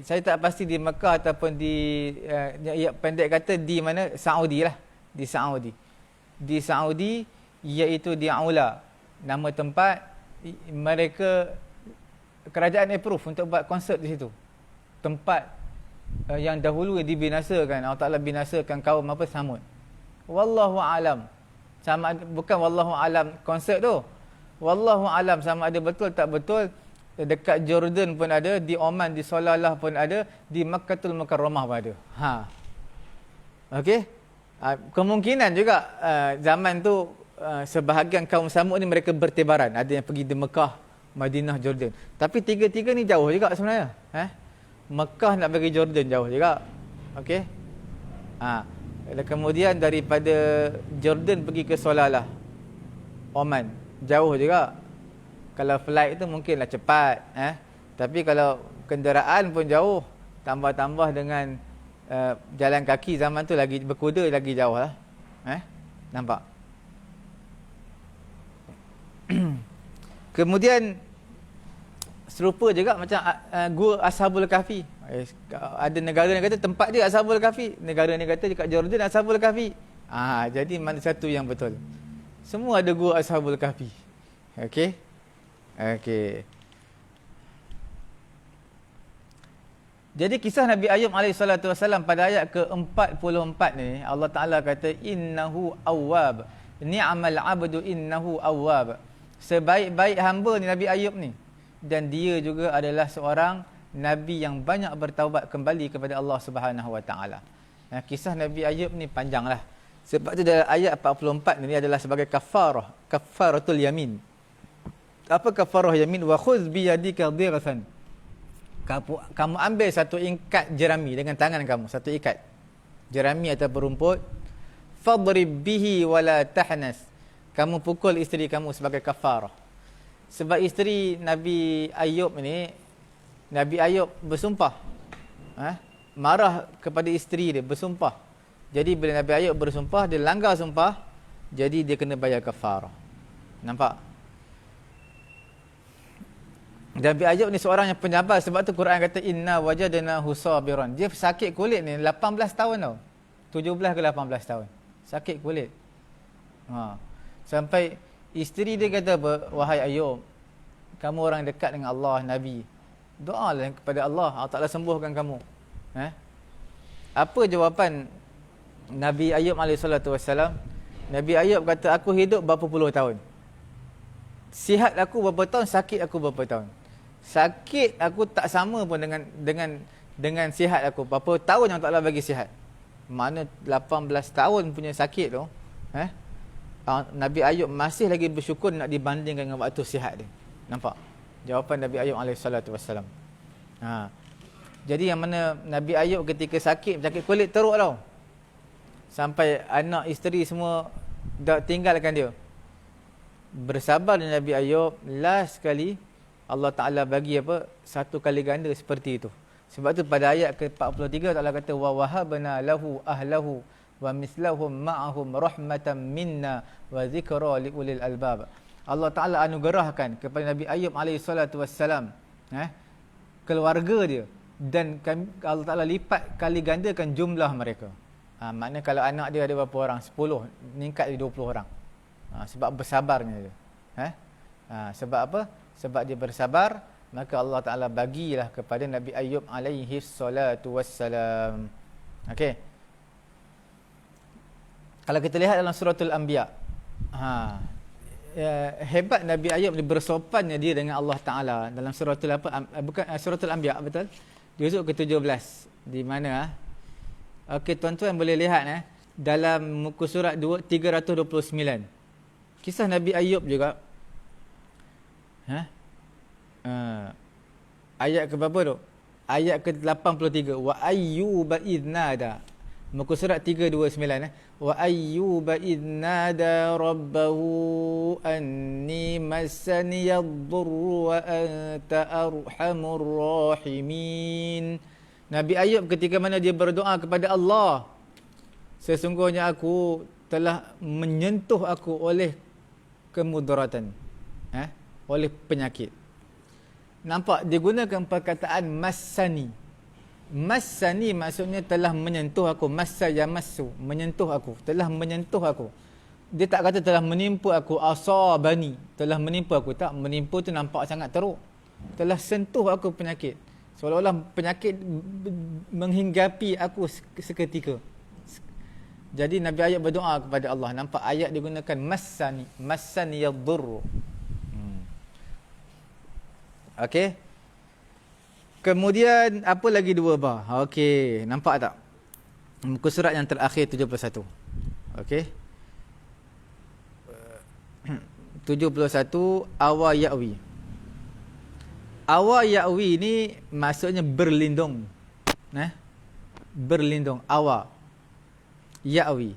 Saya tak pasti di Mekah ataupun pendek kata di mana, Saudi lah. Di Saudi iaitu di Ula. Nama tempat, mereka, kerajaan approve untuk buat konsert di situ. Tempat yang dahulu dibinasakan, Allah Ta'ala binasakan kaum apa, Samud. Wallahu alam. Bukan wallahu alam konsert tu. Wallahu alam sama ada betul tak betul. Dekat Jordan pun ada, di Oman, di Salalah pun ada, di Makkahul Mukarramah pun ada. Okey. Kemungkinan juga zaman tu sebahagian kaum Samud ni mereka bertebaran. Ada yang pergi di Mekah, Madinah, Jordan. Tapi tiga-tiga ni jauh juga sebenarnya. Mekah nak pergi Jordan jauh juga. Okey. Kemudian daripada Jordan pergi ke Salalah, Oman. Jauh juga. Kalau flight tu mungkinlah cepat. Tapi kalau kenderaan pun jauh. Tambah-tambah dengan jalan kaki zaman tu lagi berkuda lagi jauh lah. Nampak? Kemudian serupa juga macam gua Ashabul Kahfi. Ada negara yang kata tempat dia Ashabul Kahfi, negara ni kata dekat Jordan Ashabul Kahfi. Jadi mana satu yang betul? Semua ada gua Ashabul Kahfi. Okey. Jadi kisah Nabi Ayub alaihissalatu wassalam pada ayat ke-44 ni, Allah Taala kata innahu awwab. Ni'mal 'abdu innahu awwab. Sebaik-baik hamba ni Nabi Ayub ni, dan dia juga adalah seorang nabi yang banyak bertaubat kembali kepada Allah Subhanahu wa taala. Kisah Nabi Ayub ni panjanglah. Sebab tu dalam ayat 44 ni adalah sebagai kafaratul yamin. Apa kafarah yamin? Wa khudh bi yadika dhiratan. Kamu ambil satu ikat jerami dengan tangan kamu, satu ikat jerami atau berumput. Fadrib bihi wala tahnas. Kamu pukul isteri kamu sebagai kafarah. Sebab isteri Nabi Ayub ni, Nabi Ayub bersumpah. Marah kepada isteri dia, bersumpah. Jadi bila Nabi Ayub bersumpah, dia langgar sumpah, jadi dia kena bayar kafarah. Nampak? Nabi Ayub ni seorang yang penyabar. Sebab tu Quran kata inna wajadnahu sabiran. Dia sakit kulit ni 18 tahun tau. 17 ke 18 tahun. Sakit kulit. Sampai isteri dia kata apa? Wahai Ayub, kamu orang dekat dengan Allah, Nabi. Doalah kepada Allah, Allah Ta'ala sembuhkan kamu. Apa jawapan Nabi Ayub alaihissalatu wassalam? Nabi Ayub kata, aku hidup berapa puluh tahun. Sihat aku berapa tahun, sakit aku berapa tahun. Sakit aku tak sama pun dengan sihat aku. Berapa tahun yang Allah bagi sihat. Mana 18 tahun punya sakit tu, Nabi Ayub masih lagi bersyukur nak dibandingkan dengan waktu sihat dia. Nampak? Jawapan Nabi Ayub alaihissalatu wassalam. Jadi yang mana Nabi Ayub ketika sakit kulit teruk tau. Sampai anak isteri semua dah tinggalkan dia. Bersabar Nabi Ayub, last sekali Allah Ta'ala bagi apa? Satu kali ganda seperti itu. Sebab tu pada ayat ke-43 Allah kata wa wahabna lahu ahlahu wa mislahum ma'ahum rahmatan minna wa zikra liulil albab. Allah Ta'ala anugerahkan kepada Nabi Ayub alaihissalatu wassalam keluarga dia, dan Allah Ta'ala lipat kali gandakan jumlah mereka. Maknanya kalau anak dia ada berapa orang? 10, meningkat jadi 20 orang. Sebab bersabarnya dia. Sebab apa? Sebab dia bersabar, maka Allah Ta'ala bagilah kepada Nabi Ayub alaihi salatu wassalam. Okey. Kalau kita lihat dalam suratul Anbiya, hebat Nabi Ayub ni, bersopannya dia dengan Allah Ta'ala dalam suratul suratul Anbiya, betul? Juzuk ke-17 di mana? Okey, tuan-tuan boleh lihat dalam muka surat 329. Kisah Nabi Ayub juga. Ayat ke berapa tu? Ayat ke-83. Wa ayyuba idnada. Muka surat 329. Wa ayyuba idnada rabbahu anni massani yadhurru wa anta arhamur rahimin. Nabi Ayub ketika mana dia berdoa kepada Allah, sesungguhnya aku telah menyentuh aku oleh kemudaratan, oleh penyakit. Nampak digunakan perkataan massani. Massani maksudnya telah menyentuh aku. Massa yamassu, menyentuh aku, telah menyentuh aku. Dia tak kata telah menimpa aku, asabani, telah menimpa aku. Tak, menimpa tu nampak sangat teruk. Telah sentuh aku penyakit. Seolah-olah penyakit menghinggapi aku seketika. Jadi Nabi Ayub berdoa kepada Allah. Nampak ayat digunakan massani, massani yadhurru. Okey. Kemudian apa lagi dua bar? Okey, nampak tak? Muka surat yang terakhir 71. Okey. 71 awa ya'wi. Awa ya'wi ni maksudnya berlindung. Berlindung. Awa ya'wi.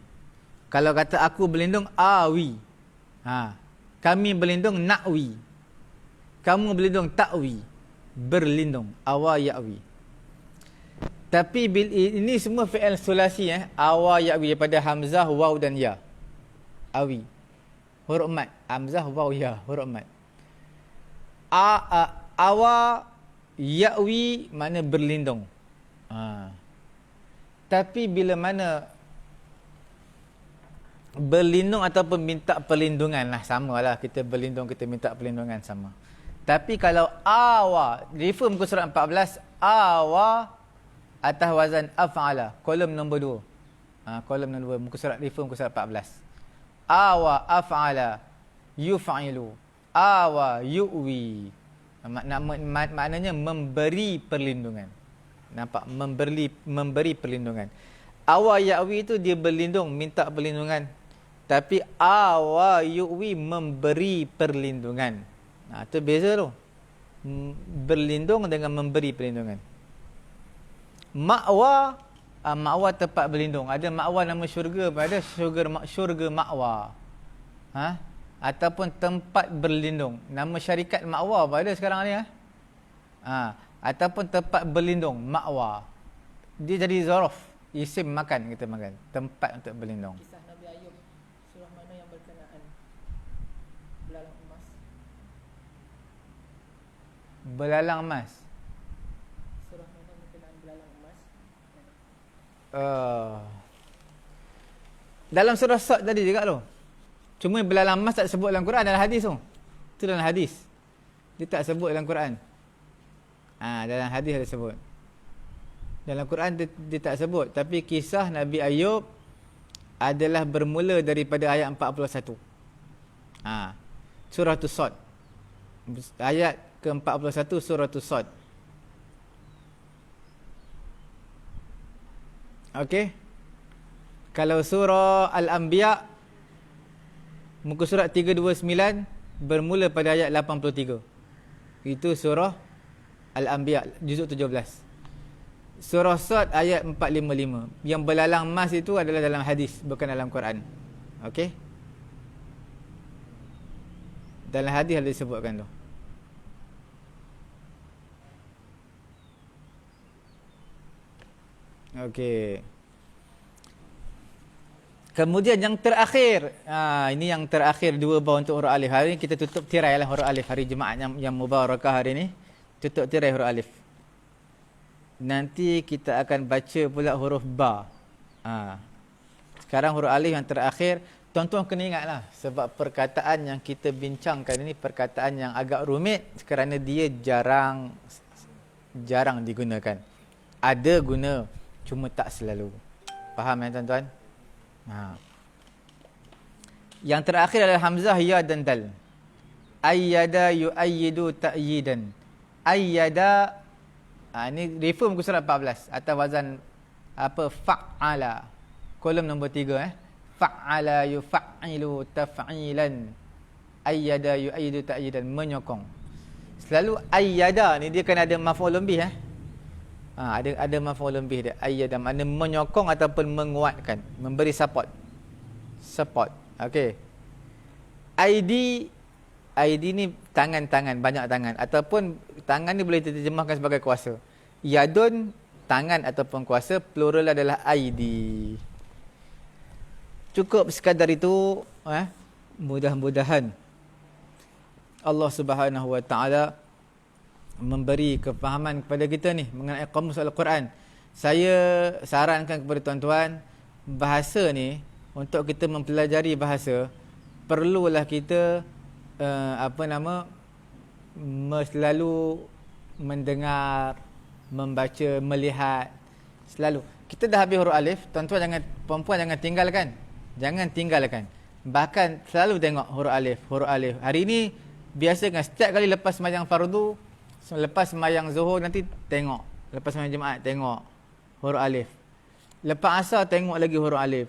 Kalau kata aku berlindung, awi. Kami berlindung, na'wi. Kamu berlindung, ta'wi. Berlindung. Awa ya'wi. Tapi ini semua fi'il sulasi. Awa ya'wi daripada hamzah, waw dan ya. Awi. Huruf mat. Hamzah, waw, ya. Huruf mat. Awa ya'wi makna berlindung. Tapi bila mana berlindung ataupun minta perlindungan lah, sama lah. Kita berlindung, kita minta perlindungan, sama. Tapi kalau awa, refer muka surat 14, awa atas wazan af'ala, kolom nombor 2. Kolom nombor 2, muka surat, refer muka surat 14. Awa af'ala yuf'ilu, awa yu'wi. Maknanya memberi perlindungan. Nampak? Memberi perlindungan. Awa ya'wi itu dia berlindung, minta perlindungan. Tapi awa yu'wi memberi perlindungan. Itu beza tu. Berlindung dengan memberi perlindungan. Ma'wa, ma'wa tempat berlindung. Ada ma'wa nama syurga, ada syurga ma'wa. Ataupun tempat berlindung. Nama syarikat ma'wa ada sekarang ni. Ataupun tempat berlindung, ma'wa. Dia jadi zaraf. Isim makan, kita makan. Tempat untuk berlindung. Kisah Nabi Ayub, surah mana yang berkenaan belalang emas? Belalang emas. Surah mana berkenaan belalang emas? Dalam surah Sad tadi juga tu. Cuma belalang emas tak sebut dalam Quran, dalam hadis tu. Itu dalam hadis. Dia tak sebut dalam Quran. Dalam hadis ada sebut. Dalam Quran dia tak sebut. Tapi kisah Nabi Ayub adalah bermula daripada ayat 41. Surah Sad. Ayat ke-41 surah Sad. Okey. Kalau surah Al-Anbiya, muka surat 329 bermula pada ayat 83. Itu surah Al-Anbiya juzuk 17. Surah Sad ayat 455. Yang belalang emas itu adalah dalam hadis, bukan dalam Quran. Okey? Dalam hadis ada disebutkan tu. Okey. Kemudian yang terakhir, ini yang terakhir dua bawah untuk huruf alif. Hari ini kita tutup tirai lah huruf alif. Hari Jumaat yang mubarakah hari ini, tutup tirai huruf alif. Nanti kita akan baca pula huruf ba. Sekarang huruf alif yang terakhir. Tuan-tuan kena ingatlah, sebab perkataan yang kita bincangkan ini perkataan yang agak rumit kerana dia jarang digunakan. Ada guna, cuma tak selalu. Faham ya tuan-tuan? Yang terakhir adalah hamzah, ya dan dal. Ayyada yu'ayyidu ta'yidan. Ayyada, ini refer muka surat 14 atas wazan fa'ala, kolom nombor 3. Fa'ala yuf'ilu taf'ilan. Ayyada yu'ayyidu ta'yidan, menyokong. Selalu ayyada ni dia kena ada maf'ulun bih. Ada maf'ulun bih dia. Ayyada makna menyokong ataupun menguatkan, memberi support. Okey. ID ni tangan-tangan, banyak tangan, ataupun tangan ni boleh diterjemahkan sebagai kuasa. Yadun, tangan ataupun kuasa, plural adalah ID. Cukup sekadar itu. Mudah-mudahan Allah Subhanahu Wa Taala memberi kefahaman kepada kita ni mengenai kamus Al-Quran. Saya sarankan kepada tuan-tuan, bahasa ni, untuk kita mempelajari bahasa, perlulah kita selalu mendengar, membaca, melihat. Selalu. Kita dah habis huruf alif, tuan-tuan perempuan jangan tinggalkan. Bahkan selalu tengok huruf alif. Hari ini biasakan setiap kali lepas sembahyang fardu, lepas sembahyang zuhur nanti tengok. Lepas sembahyang Jumaat tengok huruf alif. Lepas asar tengok lagi huruf alif.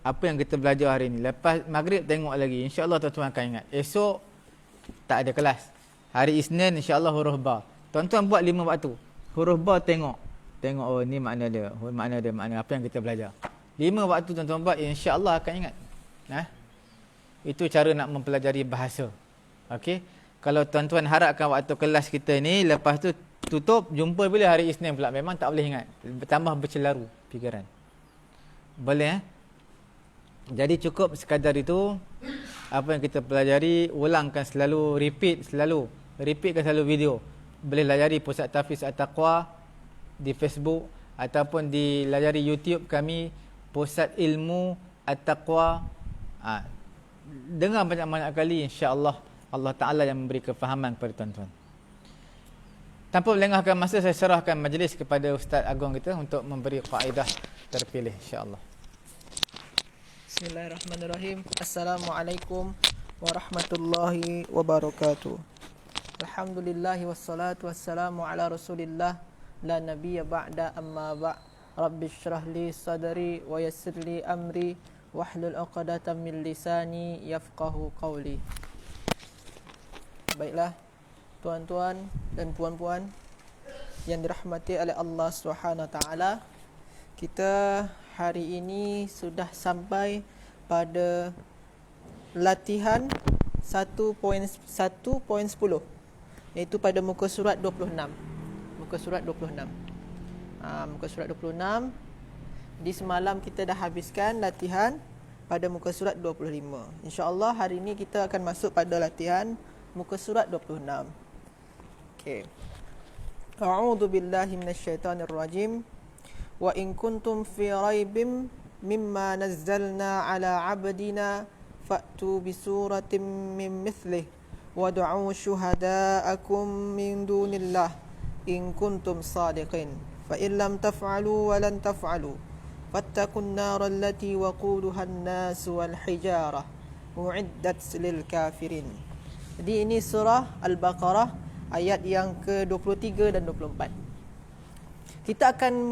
Apa yang kita belajar hari ni. Lepas maghrib tengok lagi. InsyaAllah tuan-tuan akan ingat. Esok tak ada kelas. Hari Isnin insyaAllah huruf ba. Tuan-tuan buat 5 waktu. Huruf ba tengok. Tengok, oh ni makna dia. Makna apa yang kita belajar. 5 waktu tuan-tuan buat, insyaAllah akan ingat. Itu cara nak mempelajari bahasa. Okey. Kalau tuan-tuan harapkan waktu kelas kita ni, lepas tu tutup, jumpa bila hari Isnin pula. Memang tak boleh ingat. Tambah bercelaru fikiran. Boleh Jadi cukup sekadar itu. Apa yang kita pelajari, ulangkan selalu, repeatkan selalu video. Boleh layari Pusat Tahfiz At-Taqwa di Facebook ataupun dilayari YouTube kami, Pusat Ilmu At-Taqwa. Dengar banyak-banyak kali, insya-Allah Allah Ta'ala yang memberi kefahaman kepada tuan-tuan. Tanpa melengahkan masa, saya serahkan majlis kepada Ustaz Agong kita untuk memberi kaedah terpilih, insya-Allah. Bismillahirrahmanirrahim. Assalamualaikum warahmatullahi wabarakatuh. Alhamdulillahi wassalatu wassalamu ala Rasulillah la nabiyya ba'da amma ba'. Rabbi shrah li sadri wa yassir li amri wahlul 'uqdatam min lisani yafqahu qawli. Baiklah, tuan-tuan dan puan-puan yang dirahmati oleh Allah Subhanahu wa taala, kita hari ini sudah sampai pada latihan 1.10, iaitu pada muka surat 26. Muka surat 26. Muka surat 26. Di semalam kita dah habiskan latihan pada muka surat 25. InsyaAllah hari ini kita akan masuk pada latihan muka surat 26. Okey. A'udzu billahi minasyaitonir rajim. Wa in kuntum fi raibim mimma nazzalna ala 'abdina fa'tu bi suratin min mithlih wad'u syuhada'akum min dunillah in kuntum sadiqin fa in lam taf'alu wa lan taf'alu fattaqun nar allati waquduha an-nas wal hijarah u'iddat lil kafirin. Jadi ini surah Al-Baqarah ayat yang ke-23 dan 24. Kita akan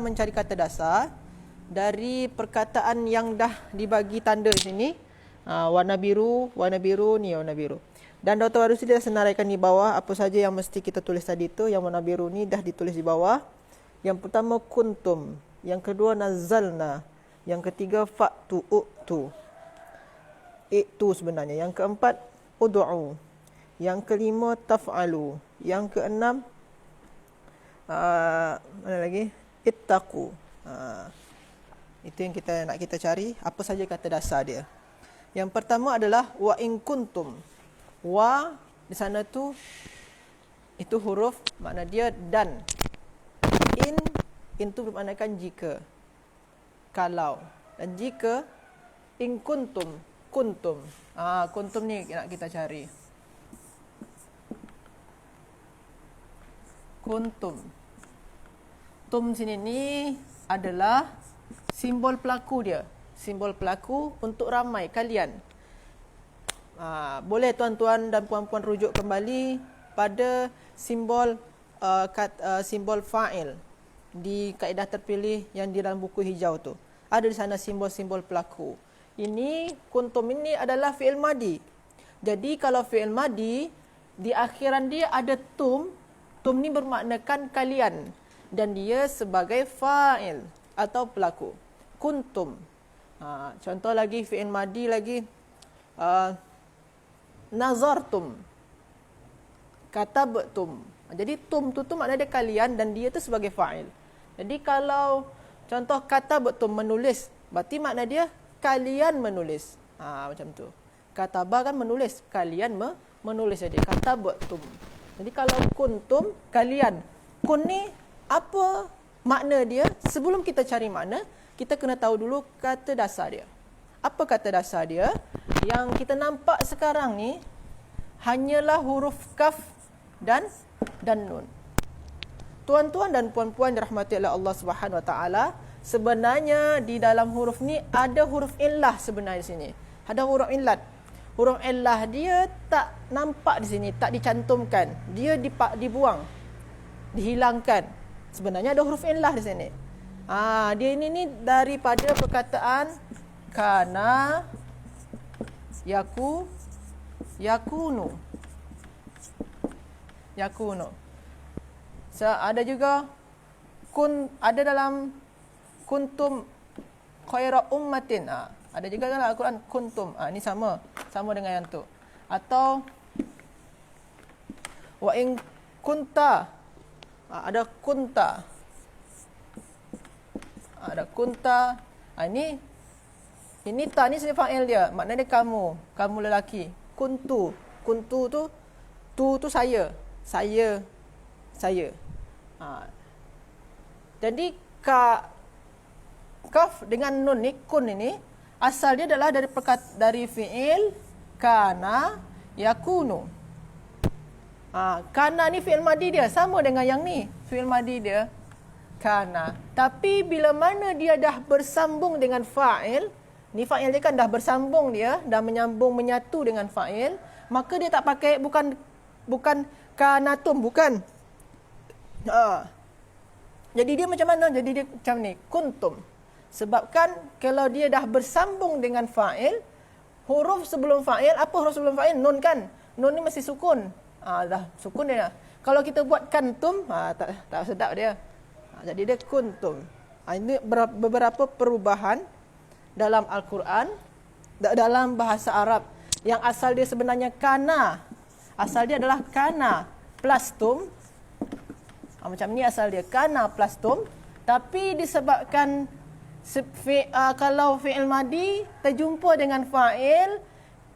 mencari kata dasar dari perkataan yang dah dibagi tanda di sini. Warna biru ni warna biru. Dan Dr. Warusi dah senaraikan di bawah apa saja yang mesti kita tulis tadi tu. Yang warna biru ni dah ditulis di bawah. Yang pertama kuntum, yang kedua nazzalna, yang ketiga fa'tu u'tu. Itu sebenarnya. Yang keempat ud'u. Yang kelima taf'alu. Yang keenam mana lagi? Ittaqu. Itu yang nak kita cari. Apa saja kata dasar dia. Yang pertama adalah wa in kuntum. Wa di sana tu itu huruf makna dia dan. In tu bermaknakan jika. Kalau. Dan jika in kuntum. Kuntum ni nak kita cari. Kuntum. Tum sini ni adalah simbol pelaku dia. Simbol pelaku untuk ramai kalian. Boleh tuan-tuan dan puan-puan rujuk kembali pada simbol simbol fa'il di kaedah terpilih yang di dalam buku hijau tu. Ada di sana simbol-simbol pelaku. Ini kuntum ini adalah fi'il madi. Jadi kalau fi'il madi di akhiran dia ada tum. Tum ni bermaknakan kalian dan dia sebagai fa'il atau pelaku. Kuntum. Contoh lagi fi'il madi lagi. Nazartum. Katabtum. Jadi tum tu makna dia kalian dan dia tu sebagai fa'il. Jadi kalau contoh katabtum menulis, berarti makna dia kalian menulis. Macam tu. Kataba kan menulis, kalian menulis. Jadi katabtum. Jadi kalau kuntum, kalian. Kun ni apa makna dia? Sebelum kita cari makna, kita kena tahu dulu kata dasar dia. Apa kata dasar dia? Yang kita nampak sekarang ni hanyalah huruf kaf dan nun. Tuan-tuan dan puan-puan dirahmati oleh Allah Subhanahu Wa Taala, sebenarnya di dalam huruf ni ada huruf illah sebenarnya di sini. Ada huruf illat. Huruf illah dia tak nampak di sini, tak dicantumkan. Dia dibuang, dihilangkan. Sebenarnya ada huruf illah di sini. Dia ini daripada perkataan kana, yakunu. Ada juga ada dalam kuntum khaira ummatin. Ada juga dalam Al-Quran kuntum. Ini sama dengan yang tu. Atau wa in kunta. Ada kunta. Ada kunta. Ini ta ni sebagai fa'il dia. Maknanya kamu lelaki. Kuntu tu saya. Jadi kaf dengan nun ni, kun ini asal dia adalah dari fi'il kana yakunu. Kana ni fi'il madi dia sama dengan yang ni. Fi'il madi dia kana. Tapi bila mana dia dah bersambung dengan fa'il, ni fa'il dia kan dah bersambung dia, dah menyatu dengan fa'il, maka dia tak pakai bukan kanatum, bukan. Jadi dia macam mana? Jadi dia macam ni, kuntum. Sebabkan kalau dia dah bersambung dengan fa'il, huruf sebelum fa'il, apa huruf sebelum fa'il? Nun kan? Nun ni mesti sukun. Dah sukun dia. Kalau kita buat kantum, tak sedap dia. Jadi dia kuntum. Ini beberapa perubahan dalam Al-Quran, dalam bahasa Arab. Yang asal dia sebenarnya kana. Asal dia adalah kana plus tum. Macam ni asal dia, kana plus tum. Tapi disebabkan kalau fi'il madi terjumpa dengan fa'il,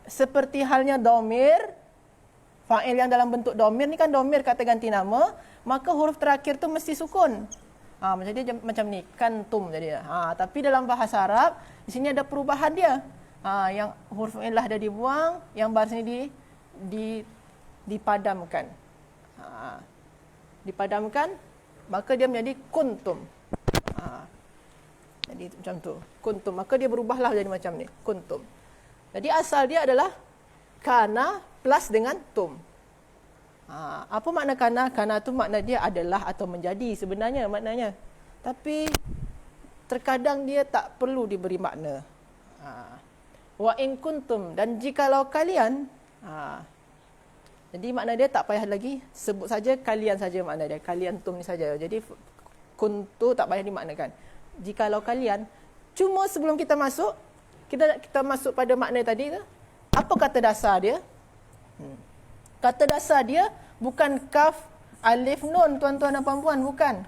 seperti halnya domir, fa'il yang dalam bentuk domir ni kan domir kata ganti nama, maka huruf terakhir tu mesti sukun. Macam dia macam ni, kantum jadi. Tapi dalam bahasa Arab, di sini ada perubahan dia. Yang huruf ilah dah dibuang, yang baris ni dipadamkan. Dipadamkan, maka dia menjadi kuntum. Jadi macam tu, kuntum. Maka dia berubahlah jadi macam ni, kuntum. Jadi asal dia adalah kana plus dengan tum. Apa makna kana? Kana tu makna dia adalah atau menjadi sebenarnya maknanya. Tapi terkadang dia tak perlu diberi makna. Wa in kuntum, dan jikalau kalian, jadi makna dia tak payah lagi sebut saja kalian saja makna dia. Kalian tum ni saja. Jadi kuntu tak payah dimaknakan. Jikalau kalian, cuma sebelum kita masuk, kita masuk pada makna tadi tu. Apa kata dasar dia? Kata dasar dia bukan kaf, alif, nun, tuan-tuan dan puan-puan, bukan.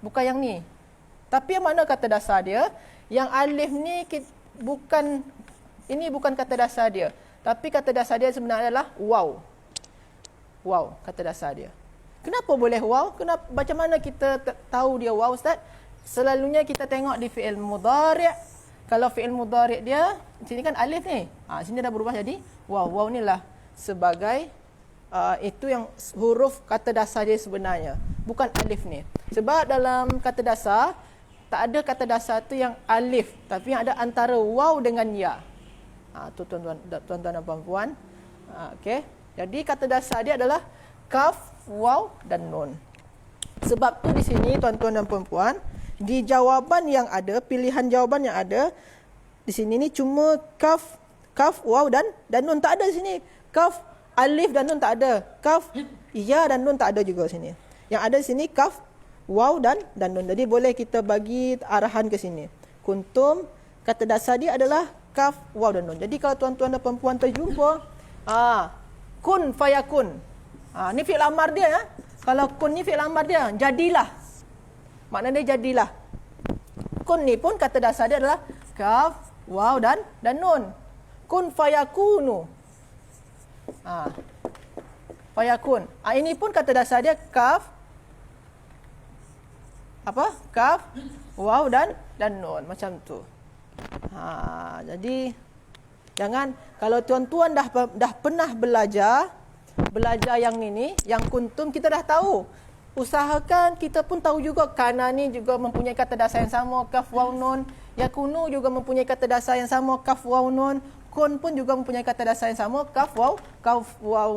Bukan yang ni. Tapi yang mana kata dasar dia? Yang alif ni bukan, ini bukan kata dasar dia. Tapi kata dasar dia sebenarnya adalah waw. Waw, kata dasar dia. Kenapa boleh waw? Macam mana kita tahu dia waw, Ustaz? Selalunya kita tengok di fi'il mudhari'. Kalau fi'il mudhari' dia, sini kan alif ni. Sini dah berubah jadi waw. Waw ni lah sebagai, itu yang huruf kata dasar dia sebenarnya. Bukan alif ni. Sebab dalam kata dasar, tak ada kata dasar tu yang alif. Tapi yang ada antara waw dengan ya. Tu tuan-tuan dan puan-puan. Okay. Jadi kata dasar dia adalah kaf, waw dan nun. Sebab tu di sini tuan-tuan dan puan-puan, di jawapan yang ada, pilihan jawapan yang ada di sini ni cuma kaf, waw dan nun, tak ada di sini. Kaf, alif dan nun tak ada. Kaf, ya dan nun tak ada juga sini. Yang ada di sini kaf, waw dan nun. Jadi boleh kita bagi arahan ke sini. Kuntum, kata dasar dia adalah kaf, waw dan nun. Jadi kalau tuan-tuan dan puan-puan terjumpa, kun fayakun. Ni fi'il amar dia ya. Kalau kun ni fi'il amar dia, jadilah. Makna dia jadilah. Kun ni pun kata dasar dia adalah kaf, waw dan nun. Kun fayakunu. Fayakun. Ini pun kata dasar dia kaf, kaf, waw dan nun, macam tu. Jadi jangan, kalau tuan-tuan dah pernah belajar yang ini, yang kuntum kita dah tahu. Usahakan kita pun tahu juga kana ni juga mempunyai kata dasar yang sama, kaf, waw, nun. Yakunu juga mempunyai kata dasar yang sama, kaf, waw, nun. Kun pun juga mempunyai kata dasar yang sama, kaf, waw,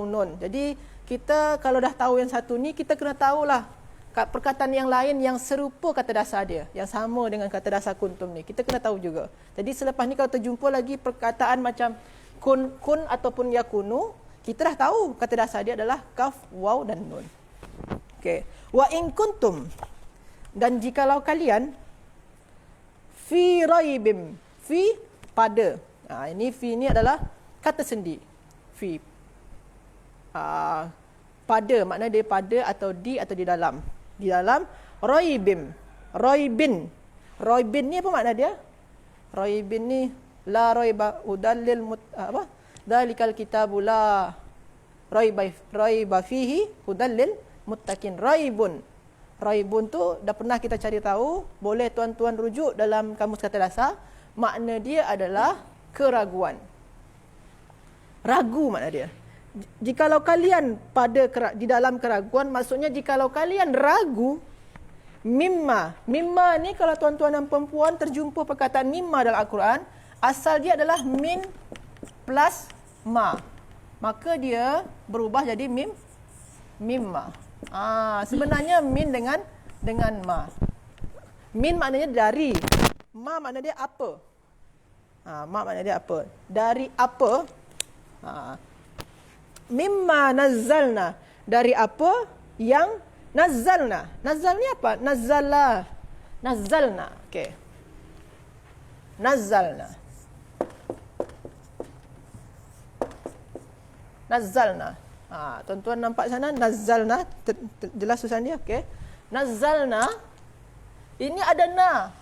nun. Jadi kita kalau dah tahu yang satu ni, kita kena tahulah perkataan yang lain yang serupa kata dasar dia, yang sama dengan kata dasar kuntum ni. Kita kena tahu juga. Jadi selepas ni kalau terjumpa lagi perkataan macam kun ataupun yakunu, kita dah tahu kata dasar dia adalah kaf, waw dan nun. Okey. Wa in kuntum, dan jikalau kalian fi raibim, fi pada. Ini fi ni adalah kata sendi. Fi. Pada, makna dia pada atau di atau di dalam. Di dalam raibim, raibin. Raibin ni apa makna dia? Raibin ni la raiba udallil apa? Dalikal kitabu la raiba fihi hudallil muttaqin. Raibun. Raibun tu dah pernah kita cari tahu, boleh tuan-tuan rujuk dalam kamus kata dasar. Makna dia adalah keraguan. Ragu makna dia. Jikalau kalian di dalam keraguan, maksudnya jikalau kalian ragu, mimma ni kalau tuan-tuan dan perempuan terjumpa perkataan mimma dalam Al-Quran, asal dia adalah min plus ma, maka dia berubah jadi mimma. Sebenarnya min dengan ma. Min maknanya dari, ma makna dia apa. Ma makna dia apa, dari apa. Mimma nazzalna, dari apa yang nazzalna. Nazzal ni apa? Nazzalna. Okey. Nazzalna. Tuan-tuan nampak sana nazzalna, jelas tulisan dia. Okey. Nazzalna, ini ada na.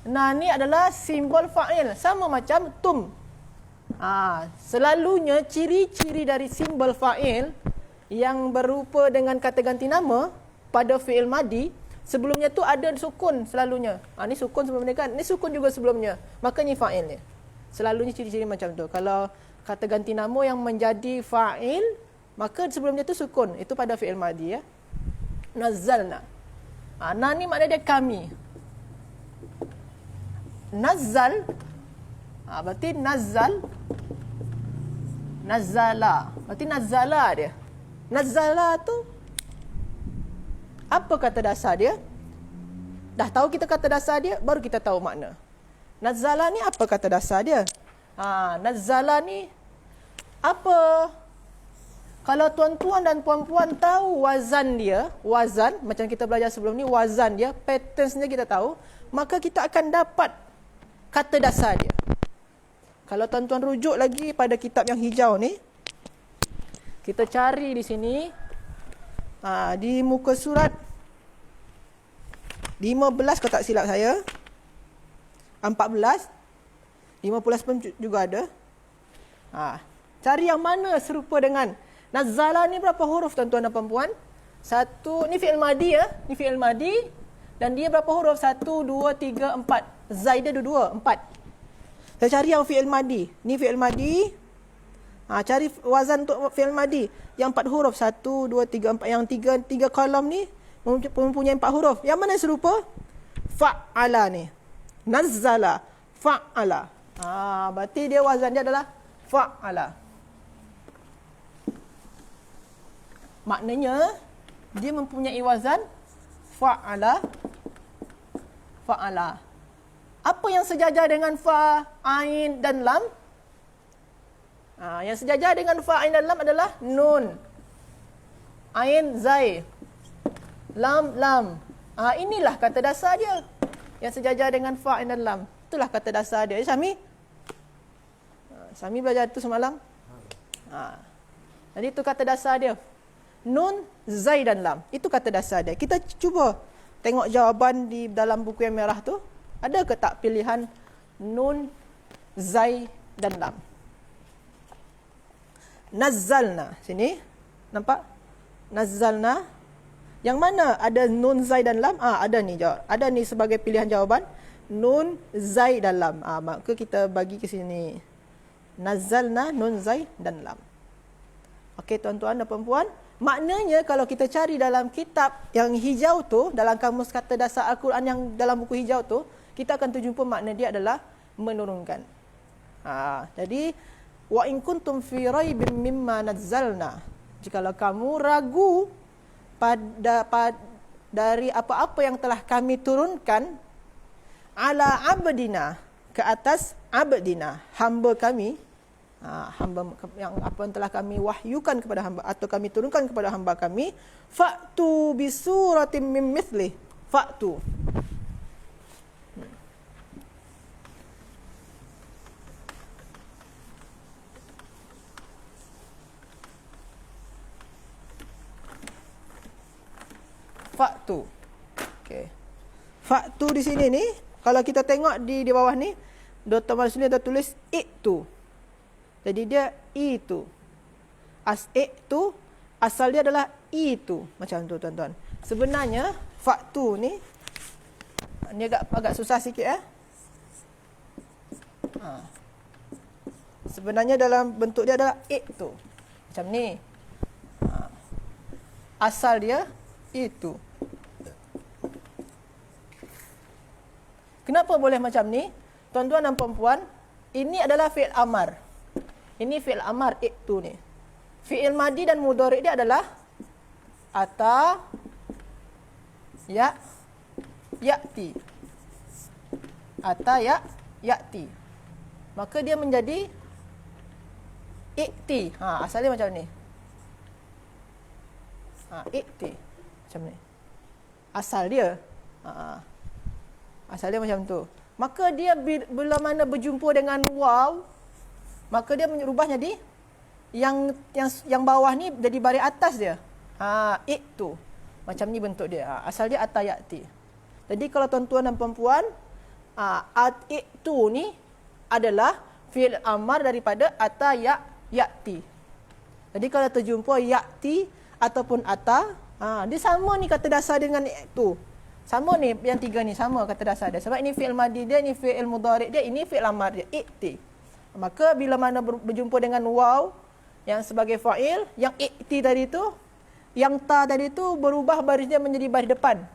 Na ni adalah simbol fa'il, sama macam tum. Selalunya ciri-ciri dari simbol fa'il yang berupa dengan kata ganti nama pada fi'il madi, sebelumnya tu ada sukun selalunya. Ni sukun sebelum ni kan, ni sukun juga sebelumnya. Maka ni fa'il ni. Selalunya ciri-ciri macam tu. Kalau kata ganti nama yang menjadi fa'il, maka sebelumnya tu sukun. Itu pada fi'il madi ya. Nazzalna. Na ni makna dia kami. Nazzal, berarti nazzala. Berarti nazzala dia. Nazzala tu apa kata dasar dia? Dah tahu kita kata dasar dia, baru kita tahu makna. Nazzala ni apa kata dasar dia? Nazzala ni apa? Kalau tuan-tuan dan puan-puan tahu wazan dia, wazan macam kita belajar sebelum ni, wazan dia, patterns dia kita tahu, maka kita akan dapat kata dasar dia. Kalau tuan-tuan rujuk lagi pada kitab yang hijau ni, kita cari di sini, di muka surat 15 kalau tak silap saya, 14, 15 pun juga ada. Cari yang mana serupa dengan nazzala ni. Berapa huruf tuan-tuan dan perempuan? Satu, ni fi'il madi ya, ni fi'il madi. Dan dia berapa huruf? 1, 2, 3, 4. Zaidah 2, 4. Saya cari yang fi'il madi. Ni fi'il madi. Cari wazan untuk fi'il madi. Yang 4 huruf. 1, 2, 3, 4. Yang 3 kolom ni mempunyai 4 huruf. Yang mana serupa? Fa'ala ni. Nazzala. Fa'ala. Berarti dia wazan dia adalah fa'ala. Maknanya, dia mempunyai wazan fa'ala. Fa'ala. Apa yang sejajar dengan fa, ain dan lam? Yang sejajar dengan fa, ain dan lam adalah nun, ain, zai, lam. Inilah kata dasar dia. Yang sejajar dengan fa, ain dan lam. Itulah kata dasar dia. Syami? Syami belajar itu semalam? Jadi itu kata dasar dia. Nun, zai dan lam. Itu kata dasar dia. Kita cuba tengok jawapan di dalam buku yang merah tu. Ada ke tak pilihan nun, zai dan lam? Nazzalna. Sini. Nampak? Nazzalna. Yang mana ada nun, zai dan lam? Ada ni jawab. Ada ni sebagai pilihan jawapan. Nun, zai dan lam. Maka kita bagi ke sini. Nazzalna, nun, zai dan lam. Okey tuan-tuan dan perempuan. Maknanya kalau kita cari dalam kitab yang hijau tu, dalam kamus kata dasar Al-Quran yang dalam buku hijau tu, kita akan terjumpa makna dia adalah menurunkan. Jadi wa in kuntum fi raibim mimma nazzalna, jikalau kamu ragu dari apa-apa yang telah kami turunkan ala abdina, ke atas abdina, hamba kami, hamba yang apa yang telah kami wahyukan kepada hamba atau kami turunkan kepada hamba kami, fa'tu bisuratim mim mithli, fa'tu. Fa'tu. Okey. Fa'tu di sini ni, kalau kita tengok di bawah ni, Dr. Marsuli dah tulis itu. Jadi dia itu. Itu asal dia adalah itu. Macam tu tuan-tuan. Sebenarnya fa'tu ni agak susah sikit Sebenarnya dalam bentuk dia adalah itu. Macam ni. Asal dia itu. Kenapa boleh macam ni? Tuan-tuan dan puan-puan, ini adalah fi'il amar. Ini fi'il amar itu ni. Fi'il madi dan mudhari' dia adalah ata, ya'ti. Ata, ya'ti. Maka dia menjadi i'ti. Asalnya macam ni. I'ti. Macam ni. Asal dia. Asal dia macam tu. Maka dia bila mana berjumpa dengan waw, maka dia berubah jadi yang bawah ni jadi baris atas dia. Itu. Macam ni bentuk dia. Asal dia atayati. Jadi kalau tuan-tuan dan puan-puan, itu ni adalah fi'il amar daripada atayati. Jadi kalau terjumpa yati ataupun ata, dia sama ni kata dasar dengan itu. Sama ni, yang tiga ni sama kata dasar dia. Sebab ini fi'il madi dia, ini fi'il mudhari' dia, ini fi'il amar dia, i'ti. Maka bila mana berjumpa dengan waw yang sebagai fa'il, yang i'ti tadi tu, yang ta tadi tu berubah barisnya menjadi baris depan.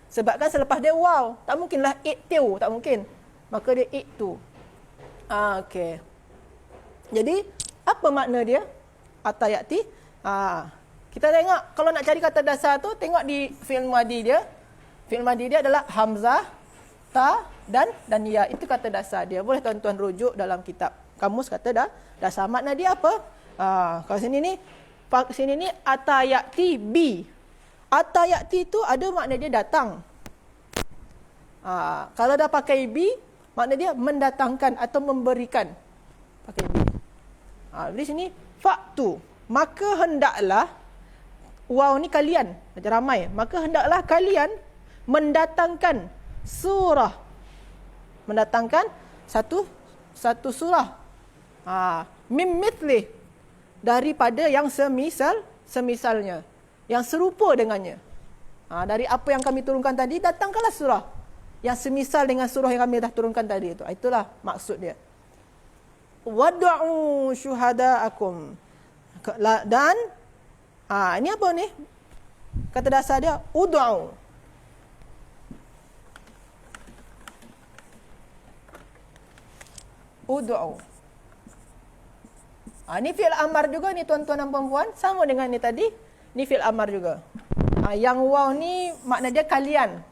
Sebab kan selepas dia waw, tak mungkinlah i'tiu, tak mungkin. Maka dia i'tu. Okey. Jadi, apa makna dia? Atayati. Kita tengok, kalau nak cari kata dasar tu, tengok di fi'il madi dia. Fi'il madi dia adalah hamzah, ta dan ya. Itu kata dasar dia. Boleh tuan-tuan rujuk dalam kitab kamus kata dasar. Makna dia apa? Kalau sini ni atayati bi. Atayati tu ada makna dia datang. Kalau dah pakai bi, makna dia mendatangkan atau memberikan. Pakai bi. Di sini fa'tu. Maka hendaklah, waw ni kalian, macam ramai. Maka hendaklah kalian mendatangkan surah. Mendatangkan satu surah. Mim mithli, daripada yang semisalnya, yang serupa dengannya. Dari apa yang kami turunkan tadi, datangkanlah surah yang semisal dengan surah yang kami dah turunkan tadi itu. Itulah maksud dia. Wad'u syuhada'akum. Dan ini apa ni? Kata dasar dia ud'u. Ud'u. Ni fi'il amar juga ni tuan-tuan dan puan-puan, sama dengan ni tadi. Ni fi'il amar juga. Yang waw ni makna dia kalian.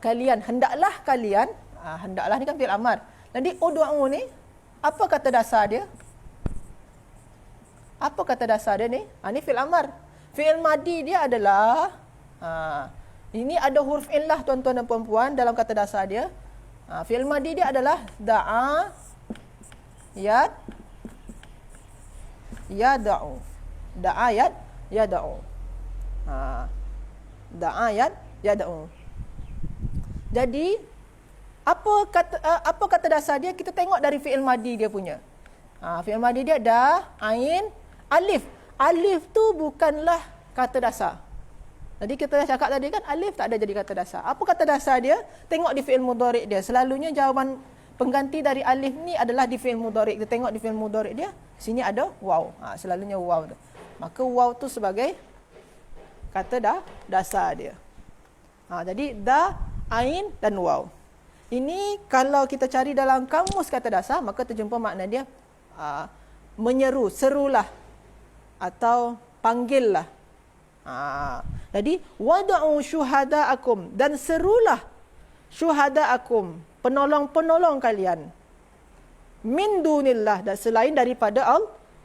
Kalian, hendaklah kalian. Hendaklah ni kan fi'il amar. Jadi ud'u ni apa kata dasar dia? Apa kata dasar dia ni? Ni fi'il amar. Fi'il madi dia adalah ini ada huruf illah tuan-tuan dan puan-puan dalam kata dasar dia. Fi'il madi dia adalah da'a, yad'u. Da'a, yad'u. Da'a, yad'u. Jadi apa kata dasar dia? Kita tengok dari fi'il madi dia punya. Fi'il madi dia da, ain, alif. Alif tu bukanlah kata dasar. Jadi kita dah cakap tadi kan, alif tak ada jadi kata dasar. Apa kata dasar dia? Tengok di fi'il mudhari' dia. Selalunya jawapan pengganti dari alif ni adalah di fi'il mudhari'. Kita tengok di fi'il mudhari' dia, sini ada waw. Selalunya waw tu. Maka waw tu sebagai kata dasar dia. Jadi da, ain dan waw. Ini kalau kita cari dalam kamus kata dasar, maka terjumpa makna dia menyeru, serulah atau panggillah. Jadi wad'u syuhada'akum, dan serulah syuhada'akum, penolong-penolong kalian, min dunillah, dan selain daripada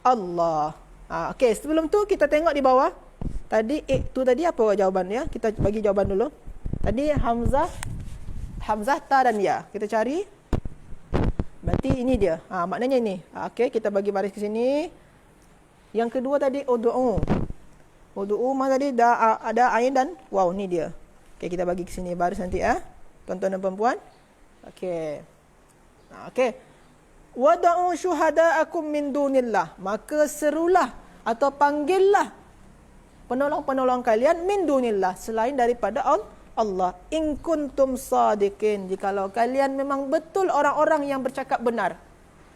Allah. Okey, sebelum tu kita tengok di bawah. Tadi tu tadi apa jawabannya? Kita bagi jawaban dulu. Tadi hamzah, ta dan ya. Kita cari. Berarti ini dia. Maknanya ini. Okey, kita bagi baris ke sini. Yang kedua tadi ud'u. Ud'u mah tadi ada ain dan waw, ni dia. Okey, kita bagi ke sini baris nanti tuan-tuan dan puan-puan. Okey. Okey. Wad'u syuhada'akum min dunillah. Maka serulah atau panggillah penolong-penolong kalian min dunillah, selain daripada Allah. In kuntum sadiqin, jikalau kalian memang betul orang-orang yang bercakap benar.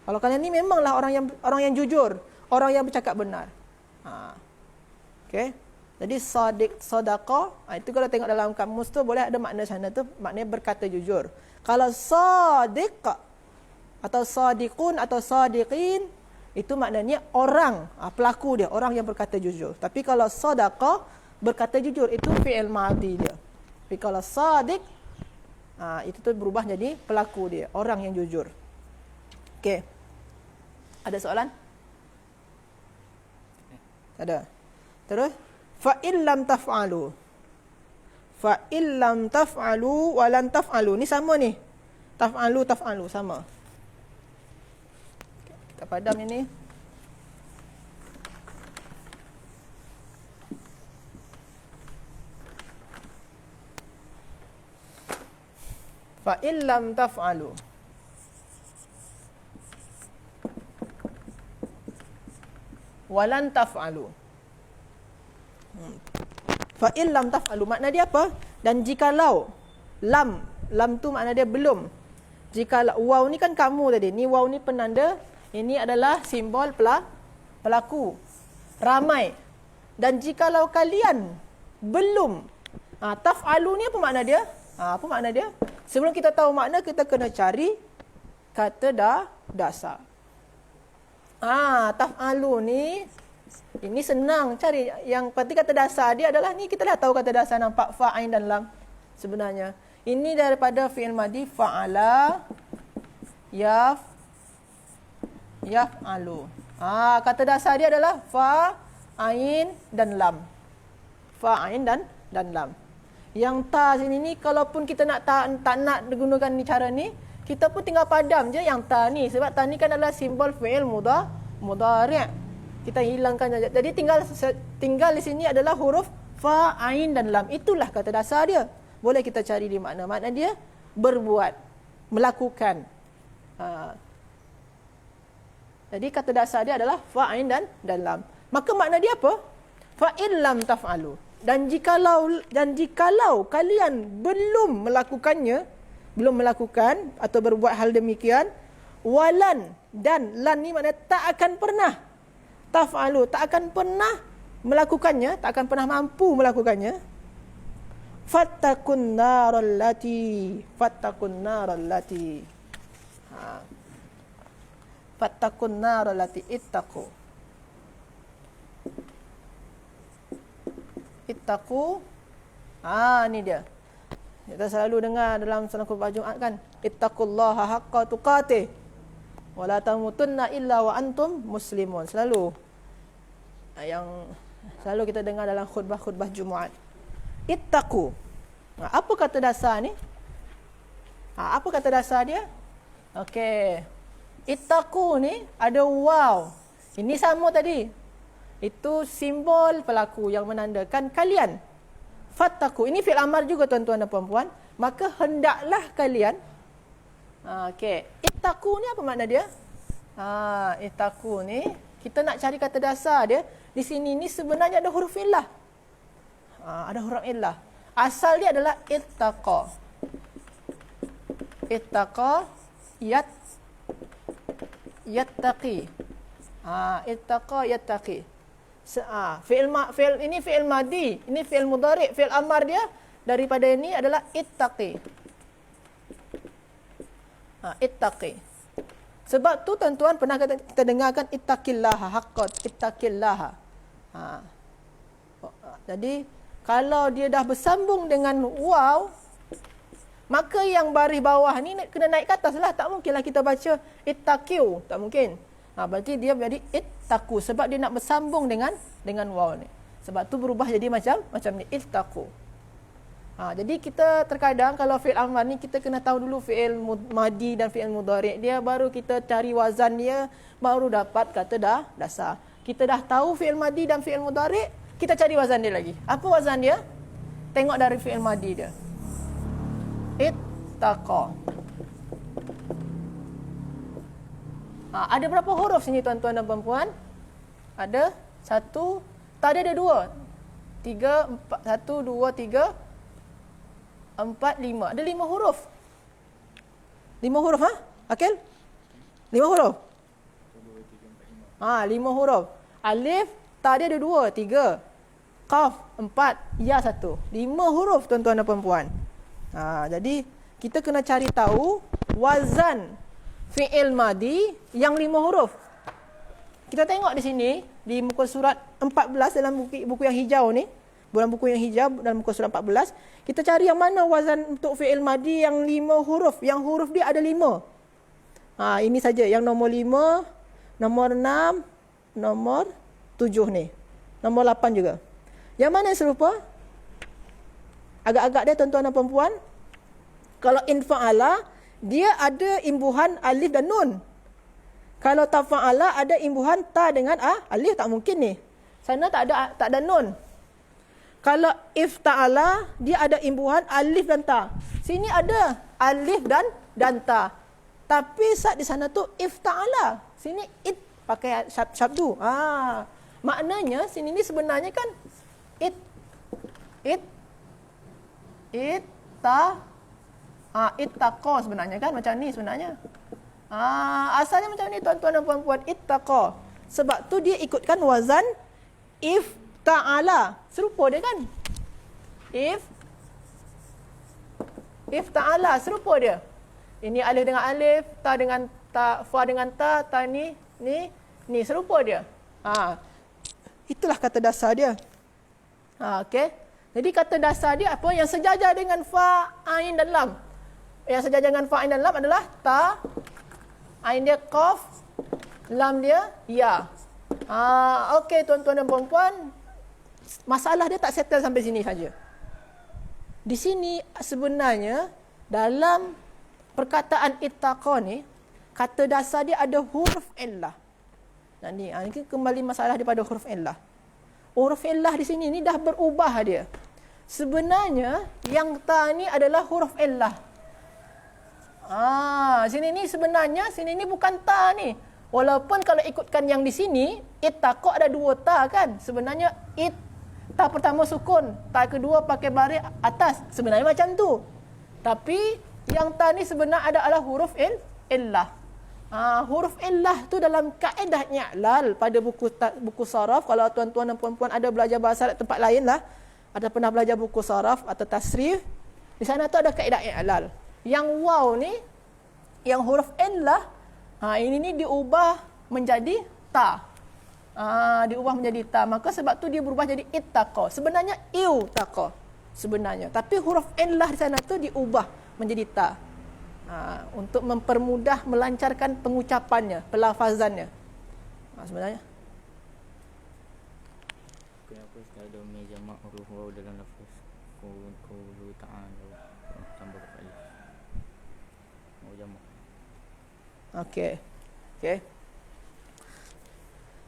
Kalau kalian ni memanglah orang yang jujur, orang yang bercakap benar. Okey. Jadi sadiq, sadaqah, itu kalau tengok dalam kamus tu boleh ada makna sana tu, maknanya berkata jujur. Kalau sadiq atau sadiqun atau sadiqin, itu maknanya orang, pelaku dia, orang yang berkata jujur. Tapi kalau sadaqah, berkata jujur, itu fi'il madhi dia. Tapi kalau sadiq, itu tu berubah jadi pelaku dia, orang yang jujur. Okey. Ada soalan? Ada. Terus, fa illam taf'alu. Fa illam taf'alu wa lan taf'alu. Ni sama ni. Taf'alu sama. Kita padam ini. Fa illam taf'alu. Walan taf'alu. Fa illam taf'alu, makna dia apa? Dan jikalau, lam tu makna dia belum. Jikalau, waw ni kan kamu tadi, ni waw ni penanda, ini adalah simbol pelaku, ramai. Dan jikalau kalian belum, taf'alu ni apa makna dia? Apa makna dia? Sebelum kita tahu makna, kita kena cari kata dasar. Taf'alu ni, ini senang cari. Yang penting kata dasar dia adalah ni, kita dah tahu kata dasar, nampak fa'ain dan lam sebenarnya. Ini daripada fi'il madhi, fa'ala yaf'alu. Kata dasar dia adalah fa'ain dan lam. Fa'ain dan lam. Yang ta sini ni, kalaupun kita tak nak gunakan ni cara ni, kita pun tinggal padam je yang ta ni. Sebab ta ni kan adalah simbol fi'il mudhari'. Kita hilangkan saja. Jadi tinggal di sini adalah huruf fa, ain dan lam. Itulah kata dasar dia. Boleh kita cari di makna. Makna dia berbuat, melakukan. Jadi kata dasar dia adalah fa, ain dan lam. Maka makna dia apa? Fa illam taf'alu. Dan jikalau kalian belum melakukannya, belum melakukan atau berbuat hal demikian, walan, dan lan ni maknanya tak akan pernah, taf'alu, tak akan pernah melakukannya, tak akan pernah mampu melakukannya, fattakun narallati, fattakun narallati ittaqu. Ni dia. Kita selalu dengar dalam salat khutbah Jumaat kan, ittaqullaha haqqa tuqatih wa la tamutunna illa wa antum muslimun. Selalu kita dengar dalam khutbah Jumaat. Ittaqu. Apa kata dasar ni? Apa kata dasar dia? Okey. Ittaqu ni ada waw. Ini sama tadi. Itu simbol pelaku yang menandakan kalian. Fattaku, ini fi'il amar juga tuan-tuan dan puan-puan. Maka hendaklah kalian. Okey. Ittaqu ni apa makna dia? Ittaqu ni, kita nak cari kata dasar dia. Di sini ni sebenarnya ada huruf illah. Ada huruf illah. Asal dia adalah ittaqa. Ittaqa yattaqi. Ittaqa yattaqi. Fi'il ini fi'il madhi, ini fi'il mudhari', fi'il amar dia daripada ini adalah ittaqi. Ittaqi. Sebab tu tuan-tuan pernah kita dengarkan ittaqillaha haqqat, ittaqillaha. Jadi Kalau dia dah bersambung dengan waw, maka yang baris bawah ni kena naik ke atas lah. Tak mungkinlah kita baca ittaqiu. Tak mungkin. Berarti dia jadi ittaqu. Sebab dia nak bersambung dengan waw ni. Sebab tu berubah jadi macam ni. Ittaqu. Jadi kita terkadang kalau fi'il amar ni kita kena tahu dulu fi'il madi dan fi'il mudhari'. Dia baru kita cari wazan dia, baru dapat kata dasar. Kita dah tahu fi'il madi dan fi'il mudhari', kita cari wazan dia lagi. Apa wazan dia? Tengok dari fi'il madi dia. Ittaqa. Ada berapa huruf sini tuan-tuan dan puan-puan? Ada 1, tadi ada 2. 3, 4, 1, 2, 3, 4, 5. Ada 5 huruf. 5 huruf, Akil? 5 huruf? 5 huruf. Alif, tadi ada 2, 3. Qaf, 4, ya 1. 5 huruf tuan-tuan dan puan-puan. Jadi kita kena cari tahu wazan fi'il madi yang 5 huruf. Kita tengok di sini di muka surat 14 dalam buku yang hijau ni, dalam buku yang hijau dalam muka surat 14, kita cari yang mana wazan untuk fi'il madi yang 5 huruf, yang huruf dia ada 5. Ini saja yang nombor 5, nombor 6, nombor 7 ni. Nombor 8 juga. Yang mana yang serupa? Agak-agak dia tuan-tuan dan puan-puan. Kalau infa'ala, dia ada imbuhan alif dan nun. Kalau tafa'ala ada imbuhan ta dengan alif, tak mungkin ni. Sana tak ada nun. Kalau ifta'ala, dia ada imbuhan alif dan ta. Sini ada alif dan ta. Tapi saat di sana tu ifta'ala. Sini it pakai syabdu. Maknanya sini ni sebenarnya kan ittaqa sebenarnya kan, macam ni sebenarnya. Asalnya macam ni tuan-tuan dan puan-puan, ittaqa. Sebab tu dia ikutkan wazan ifta'ala. Serupa dia kan? Ifta'ala, serupa dia. Ini alif dengan alif, ta dengan ta, fa dengan ta, ta ni serupa dia. Itulah kata dasar dia. Okey. Jadi kata dasar dia apa? Yang sejajar dengan fa, ain dan lam. Yang sejajar dengan fa, ain dan lam adalah ta, ain dia qaf, lam dia ya. Okey tuan-tuan dan puan-puan, masalah dia tak settle sampai sini saja. Di sini sebenarnya dalam perkataan ittaqa ni, kata dasar dia ada huruf illah. Dan ni kembali masalah daripada huruf illah. Huruf illah di sini ni dah berubah dia. Sebenarnya yang ta ni adalah huruf illah. Sini ni sebenarnya sini ni bukan ta ni. Walaupun kalau ikutkan yang di sini, ittaqa ada 2 ta kan. Sebenarnya ta pertama sukun, ta kedua pakai baris atas. Sebenarnya macam tu. Tapi yang ta ni sebenarnya adalah huruf illah. Huruf illah tu dalam kaedah i'lal pada buku saraf. Kalau tuan-tuan dan puan-puan ada belajar bahasa Arab tempat lain lah, ada pernah belajar buku saraf atau tasrif, di sana tu ada kaedah i'lal. Yang waw ni, yang huruf illah, ini ni diubah menjadi ta. Diubah menjadi ta. Maka sebab tu dia berubah jadi ittaqa. Sebenarnya iutaqa sebenarnya. Tapi huruf illah di sana tu diubah menjadi ta. Untuk mempermudah melancarkan pengucapannya, pelafazannya. Sebenarnya kenapa ada jamak huruf waw dalam lafaz qaulu ta'ala tambah alif. Mau jamak. Okey.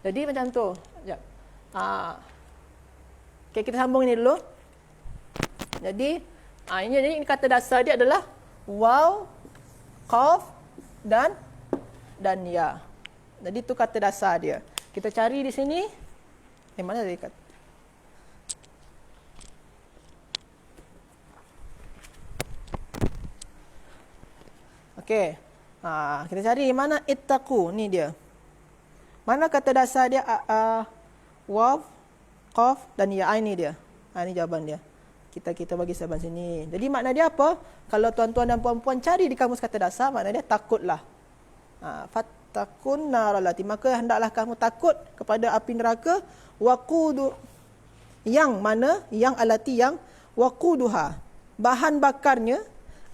Jadi macam tu. Sekejap. Okey, kita sambung ini dulu. Jadi ini kata dasar dia adalah waw, qaf dan ya. Jadi itu kata dasar dia. Kita cari di sini. Mana tadi kata? Okey. Kita cari mana ittaqu, ni dia. Mana kata dasar dia? Waw, qaf dan ya. Ini dia. Ini jawaban dia. Kita bagi sebelah sini. Jadi makna dia apa? Kalau tuan-tuan dan puan-puan cari di kamus kata dasar, makna dia takutlah. Fattakun narallati. Maka hendaklah kamu takut kepada api neraka. Waqudu yang mana yang alati yang waquduha, bahan bakarnya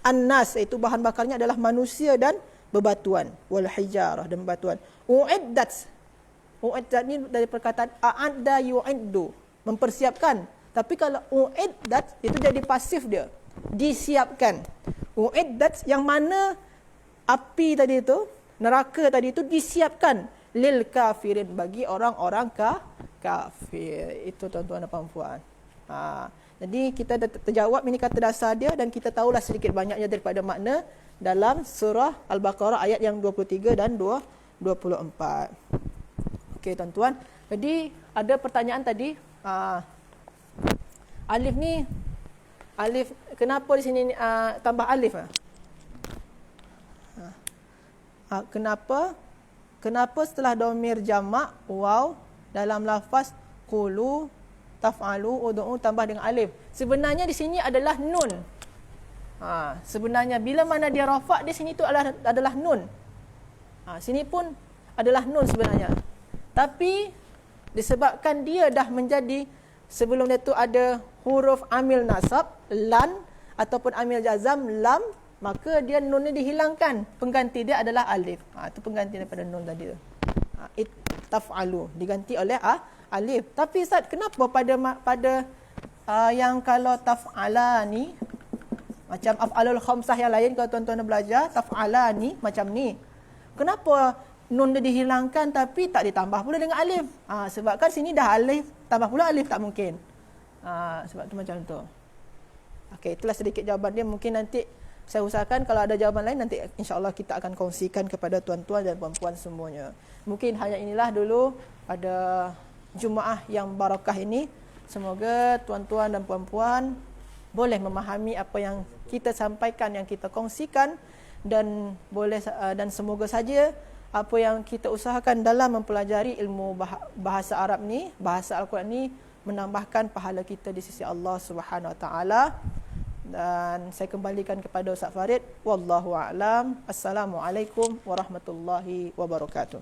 annas, iaitu bahan bakarnya adalah manusia dan bebatuan, wal hijarah, dan bebatuan. Uiddat ni dari perkataan a'adda yu'iddu, mempersiapkan. Tapi kalau uiddat itu jadi pasif dia, disiapkan. Uiddat yang mana api tadi itu, neraka tadi itu disiapkan lil kafirin, bagi orang-orang kafir. Itu tuan-tuan dan puan-puan. Jadi kita dah terjawab ini kata dasar dia, dan kita tahulah sedikit banyaknya daripada makna dalam surah Al-Baqarah ayat yang 23 dan 24. Okey tuan-tuan. Jadi ada pertanyaan tadi, alif ni, alif kenapa di sini tambah alif? Kenapa setelah dhamir jamak waw dalam lafaz qulu taf'alu ud'u tambah dengan alif? Sebenarnya di sini adalah nun. Sebenarnya bila mana dia rafa' di sini tu adalah nun. Sini pun adalah nun sebenarnya. Tapi disebabkan dia dah menjadi, sebelum dia tu ada huruf amil nasab lan ataupun amil jazam lam, maka dia nun ni dihilangkan. Pengganti dia adalah alif. Itu pengganti daripada nun tadi tu. Taf'alu diganti oleh alif. Tapi Ustaz, kenapa pada yang kalau taf'ala ni macam af'alul khamsah yang lain, kalau tuan-tuan belajar taf'ala ni macam ni, kenapa nun dia dihilangkan tapi tak ditambah pula dengan alif? Sebab kan sini dah alif, tambah pula alif tak mungkin. Sebab tu macam tu. Okey, itulah sedikit jawapan dia. Mungkin nanti saya usahakan kalau ada jawapan lain nanti insya-Allah kita akan kongsikan kepada tuan-tuan dan puan-puan semuanya. Mungkin hanya inilah dulu pada Jumaah yang barakah ini. Semoga tuan-tuan dan puan-puan boleh memahami apa yang kita sampaikan, yang kita kongsikan, dan semoga saja apa yang kita usahakan dalam mempelajari ilmu bahasa Arab ni, bahasa Al-Quran ni, menambahkan pahala kita di sisi Allah Subhanahu Wa Taala. Dan saya kembalikan kepada Ustaz Farid. Wallahu a'lam. Assalamualaikum warahmatullahi wabarakatuh.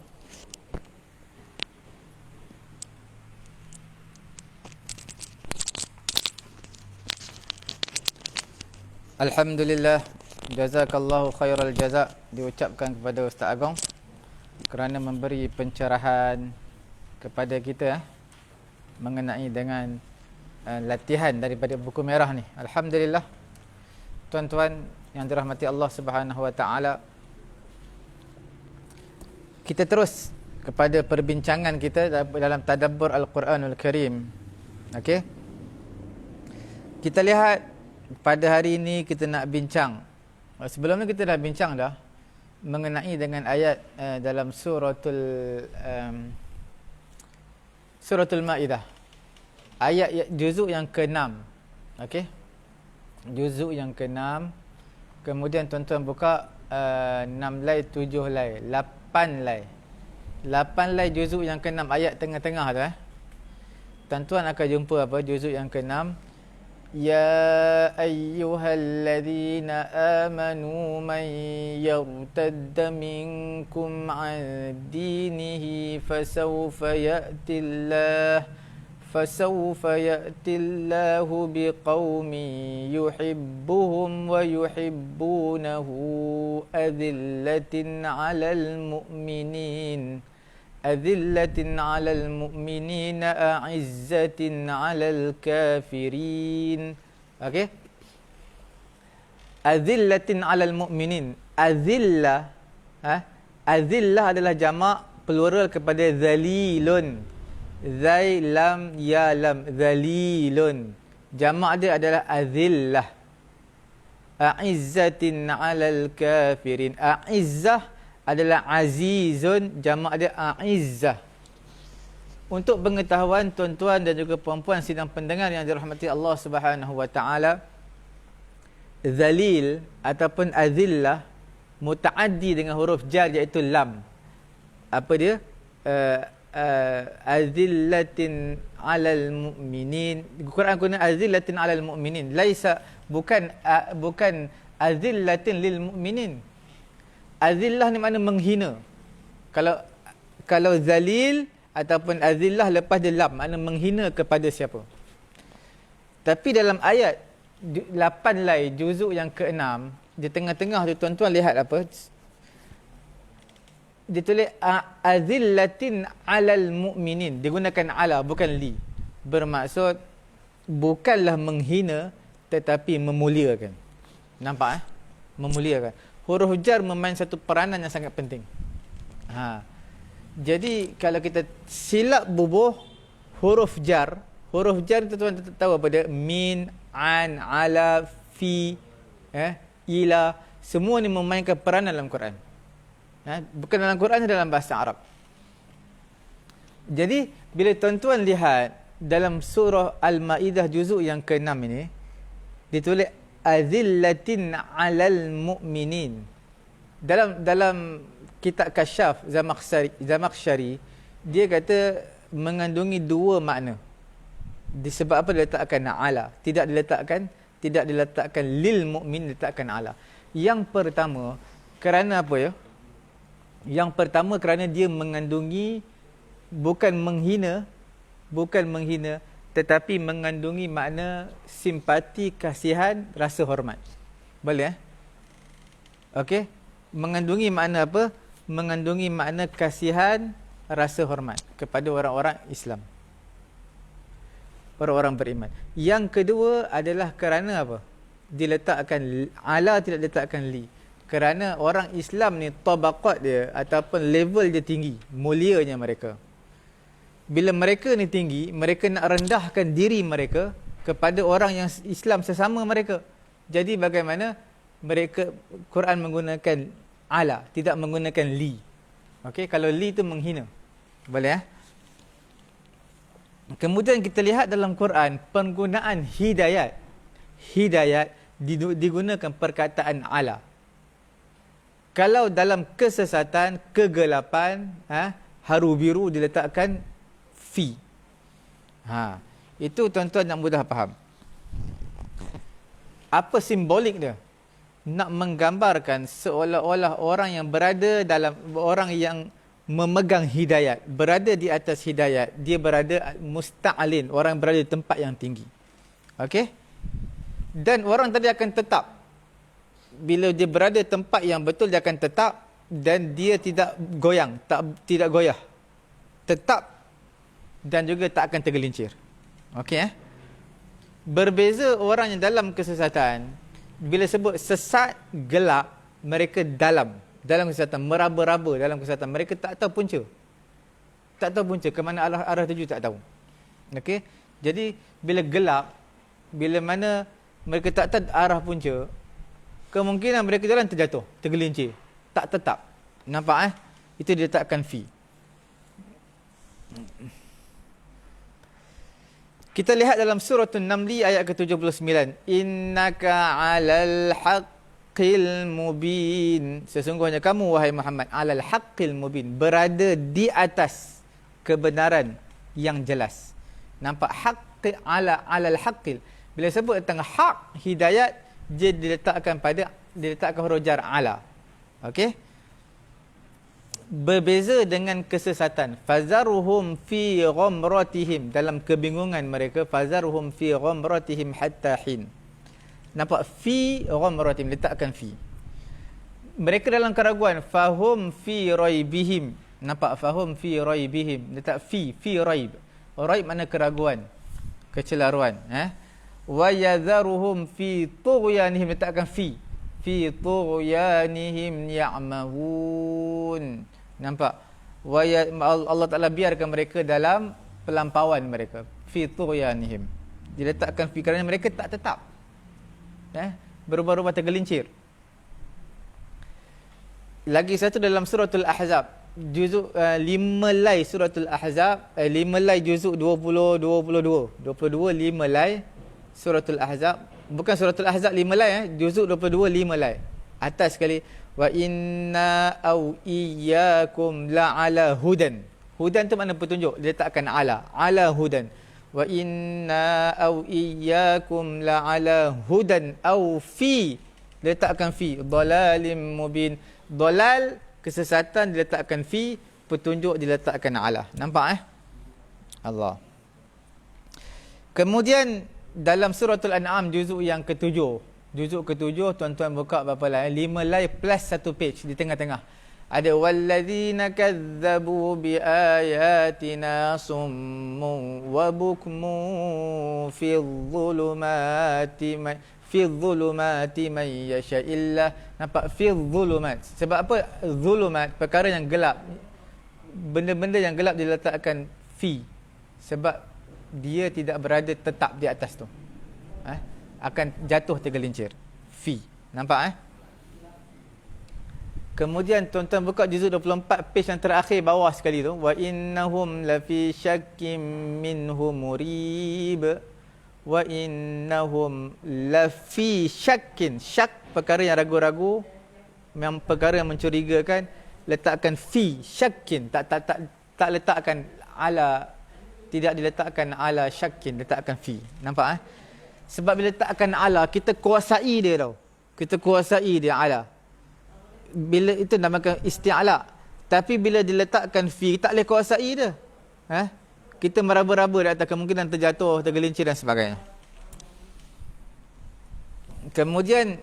Alhamdulillah, jazakallahu khairal jaza diucapkan kepada Ustaz Agong kerana memberi pencerahan kepada kita mengenai dengan latihan daripada buku merah ni. Alhamdulillah, tuan-tuan yang dirahmati Allah Subhanahu Wa Taala, kita terus kepada perbincangan kita dalam tadabbur Al-Quranul Karim. Okey, kita lihat pada hari ini kita nak bincang. Sebelum ni kita dah bincang dah mengenai dengan ayat dalam suratul Maidah. Ayat juzuk yang ke-6. Okey. Juzuk yang ke-6. Kemudian tuan-tuan buka 6 lai, 7 lai, 8 lai. 8 lai juzuk yang ke-6, ayat tengah-tengah tu Tuan-tuan akan jumpa apa? Juzuk yang ke-6. Ya ayyuhalladzina amanu man yartadda minkum an dinihi fasawfa ya'tillahu biqaumin yuhibbuhum wa yuhibbunahu adillatin 'alal mu'minin a'izzatin 'alal kafirin. Okey, azillatin 'alal mu'minin. Azillah adalah jamak plural kepada zalilun. Zai lam ya lam, zalilun. Jamak dia adalah azillah. A'izzatin 'alal kafirin. A'izzah adalah azizun, jamak dia a'izzah. Untuk pengetahuan tuan-tuan dan juga puan-puan sidang pendengar yang dirahmati Allah Subhanahu Wa Taala, zalil ataupun azillah mutaaddi dengan huruf jar iaitu lam. Apa dia? Azillatin 'alal mu'minin. Quran guna azillatin 'alal mu'minin. Laisa bukan azillatin lil mu'minin. Azillah ni makna menghina. Kalau zalil ataupun azillah lepas dia lam, makna menghina kepada siapa? Tapi dalam ayat 8 lai juzuk yang ke-6, di tengah-tengah tu tuan-tuan lihat apa? Dia tulis azillatin alal mu'minin. Dia gunakan ala, bukan li. Bermaksud bukanlah menghina tetapi memuliakan. Nampak memuliakan. Huruf jar memain satu peranan yang sangat penting. Jadi kalau kita silap bubuh huruf jar itu tuan tahu apa dia? Min, an, ala, fi, ila, semua ni memainkan peranan dalam Quran. Bukan dalam Quran, dalam bahasa Arab. Jadi bila tuan-tuan lihat dalam surah Al-Maidah juzuk yang ke-6 ini, ditulis azillatin 'alal mu'minin. Dalam kitab Kasyaf Zamakhsyari, dia kata mengandungi dua makna. Disebab apa diletakkan ala? Tidak diletakkan lil mu'min, diletakkan ala. Yang pertama, kerana apa ya? Yang pertama kerana dia mengandungi bukan menghina, tetapi mengandungi makna simpati, kasihan, rasa hormat. Boleh Okey. Mengandungi makna apa? Mengandungi makna kasihan, rasa hormat kepada orang-orang Islam, orang-orang beriman. Yang kedua adalah kerana apa? Diletakkan ala, tidak diletakkan li. Kerana orang Islam ni tabaqat dia ataupun level dia tinggi, mulianya mereka. Bila mereka ni tinggi, mereka nak rendahkan diri mereka kepada orang yang Islam sesama mereka. Jadi bagaimana mereka, Quran menggunakan ala, tidak menggunakan li. Okey, kalau li tu menghina. Boleh Kemudian kita lihat dalam Quran penggunaan hidayat. Hidayat digunakan perkataan ala. Kalau dalam kesesatan, kegelapan, haru biru diletakkan fi. Itu tuan-tuan nak mudah faham. Apa simbolik dia? Nak menggambarkan seolah-olah orang yang berada dalam, orang yang memegang hidayat, berada di atas hidayat, dia berada musta'alin, orang berada di tempat yang tinggi. Okey? Dan orang tadi akan tetap. Bila dia berada di tempat yang betul, dia akan tetap dan dia tidak goyang, tidak goyah. Tetap dan juga tak akan tergelincir. Okey Berbeza orang yang dalam kesesatan, bila sebut sesat, gelap, mereka dalam kesesatan, meraba-raba dalam kesesatan. Mereka tak tahu punca. Tak tahu punca, ke mana arah tuju tak tahu. Okey? Jadi bila gelap, bila mana mereka tak tahu arah punca, kemungkinan mereka jalan terjatuh, tergelincir, tak tetap. Nampak Itu diletakkan fi. Kita lihat dalam surah An-Naml ayat ke-79. Innaka 'alal haqqil mubin. Sesungguhnya kamu wahai Muhammad 'alal haqqil mubin, berada di atas kebenaran yang jelas. Nampak haqqi 'alal haqqil. Bila sebut tentang hak hidayat, dia diletakkan huruf jar ala. Okey? Berbeza dengan kesesatan. Fazaruhum fi ghamratihim, dalam kebingungan mereka, fazaruhum fi ghamratihim hatta hin. Nampak fi ghamratihim, letakkan fi. Mereka dalam keraguan, fahum fi raibihim. Nampak fahum fi raibihim, letak fi raib. Raib makna keraguan, kecelaruan, wa yadharuhum fi tughyanihim, letakkan fi tughyanihim ya'mahun. Nampak? Allah Ta'ala biarkan mereka dalam pelampauan mereka. Fi tughyanihim. Diletakkan fi kerana mereka tak tetap. Berubah-ubah, tergelincir. Lagi satu dalam suratul Ahzab. Juzuk 5 lai suratul Ahzab. 5 lai juzuk 22. 5 lai suratul Ahzab. Bukan suratul Ahzab 5 lai. Juzuk 22, 5 lai. Atas sekali. Wa inna au iyyakum la'ala hudan. Hudan tu makna petunjuk. Dia letakkan ala hudan. Wa inna au iyyakum la'ala hudan au fi. Dia letakkan fi. Dalalim mubin. Dalal, kesesatan, diletakkan fi. Petunjuk diletakkan ala. Nampak Allah. Kemudian dalam suratul An'am juzuk yang ketujuh. Juzuk ketujuh, tuan-tuan buka berapa line? 5 line plus 1 page di tengah-tengah. Ada walladzina kadzabu biayatina summun wa bukmun fi dhulumati man yasha illa. Nampak fi dhulumat. Sebab apa? Dhulumat, perkara yang gelap. Benda-benda yang gelap diletakkan fi. Sebab dia tidak berada tetap di atas tu. Akan jatuh tergelincir. Fi. Nampak Kemudian tuan-tuan buka juzuk 24 page yang terakhir bawah sekali tu. Wa innahum lafi syakkim minhu murib. Wa innahum lafi syakkin. Syak perkara yang ragu-ragu, yang perkara yang mencurigakan, letakkan fi syakkin. Tak letakkan ala, tidak diletakkan ala syakkin, letakkan fi. Nampak Sebab bila letakkan ala, kita kuasai dia tau. Kita kuasai dia ala. Bila itu namakan isti'ala. Tapi bila diletakkan fi, tak boleh kuasai dia. Kita meraba-raba di atas kemungkinan terjatuh, tergelincir dan sebagainya. Kemudian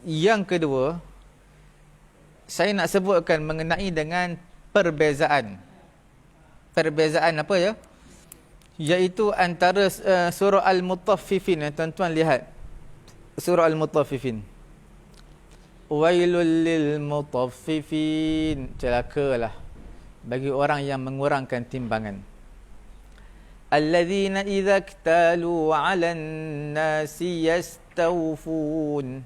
yang kedua, saya nak sebutkan mengenai dengan perbezaan. Perbezaan apa ya? Iaitu antara surah Al-Mutaffifin. Tuan-tuan lihat surah Al-Mutaffifin. Wailul lil mutaffifin. Celakalah bagi orang yang mengurangkan timbangan. Alladzina idza iktalu 'alan nasi yastawfun.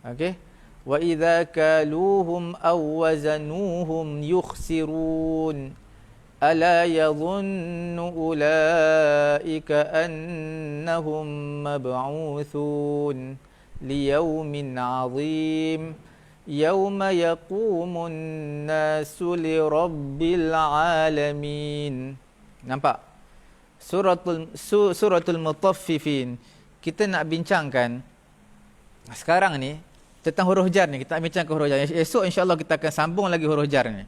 Okey. Wa idza kaluhum aw wazanuhum yukhsirun. Ala yadhunnu ulaika annahum mab'uthun liyaumin 'azim yauma yaqumun nasu lirabbil alamin. Nampak? Suratul Mutaffifin. Kita nak bincangkan sekarang ni tentang huruf jar ni. Kita nak bincangkan huruf jar. Esok insya-Allah kita akan sambung lagi huruf jar ni.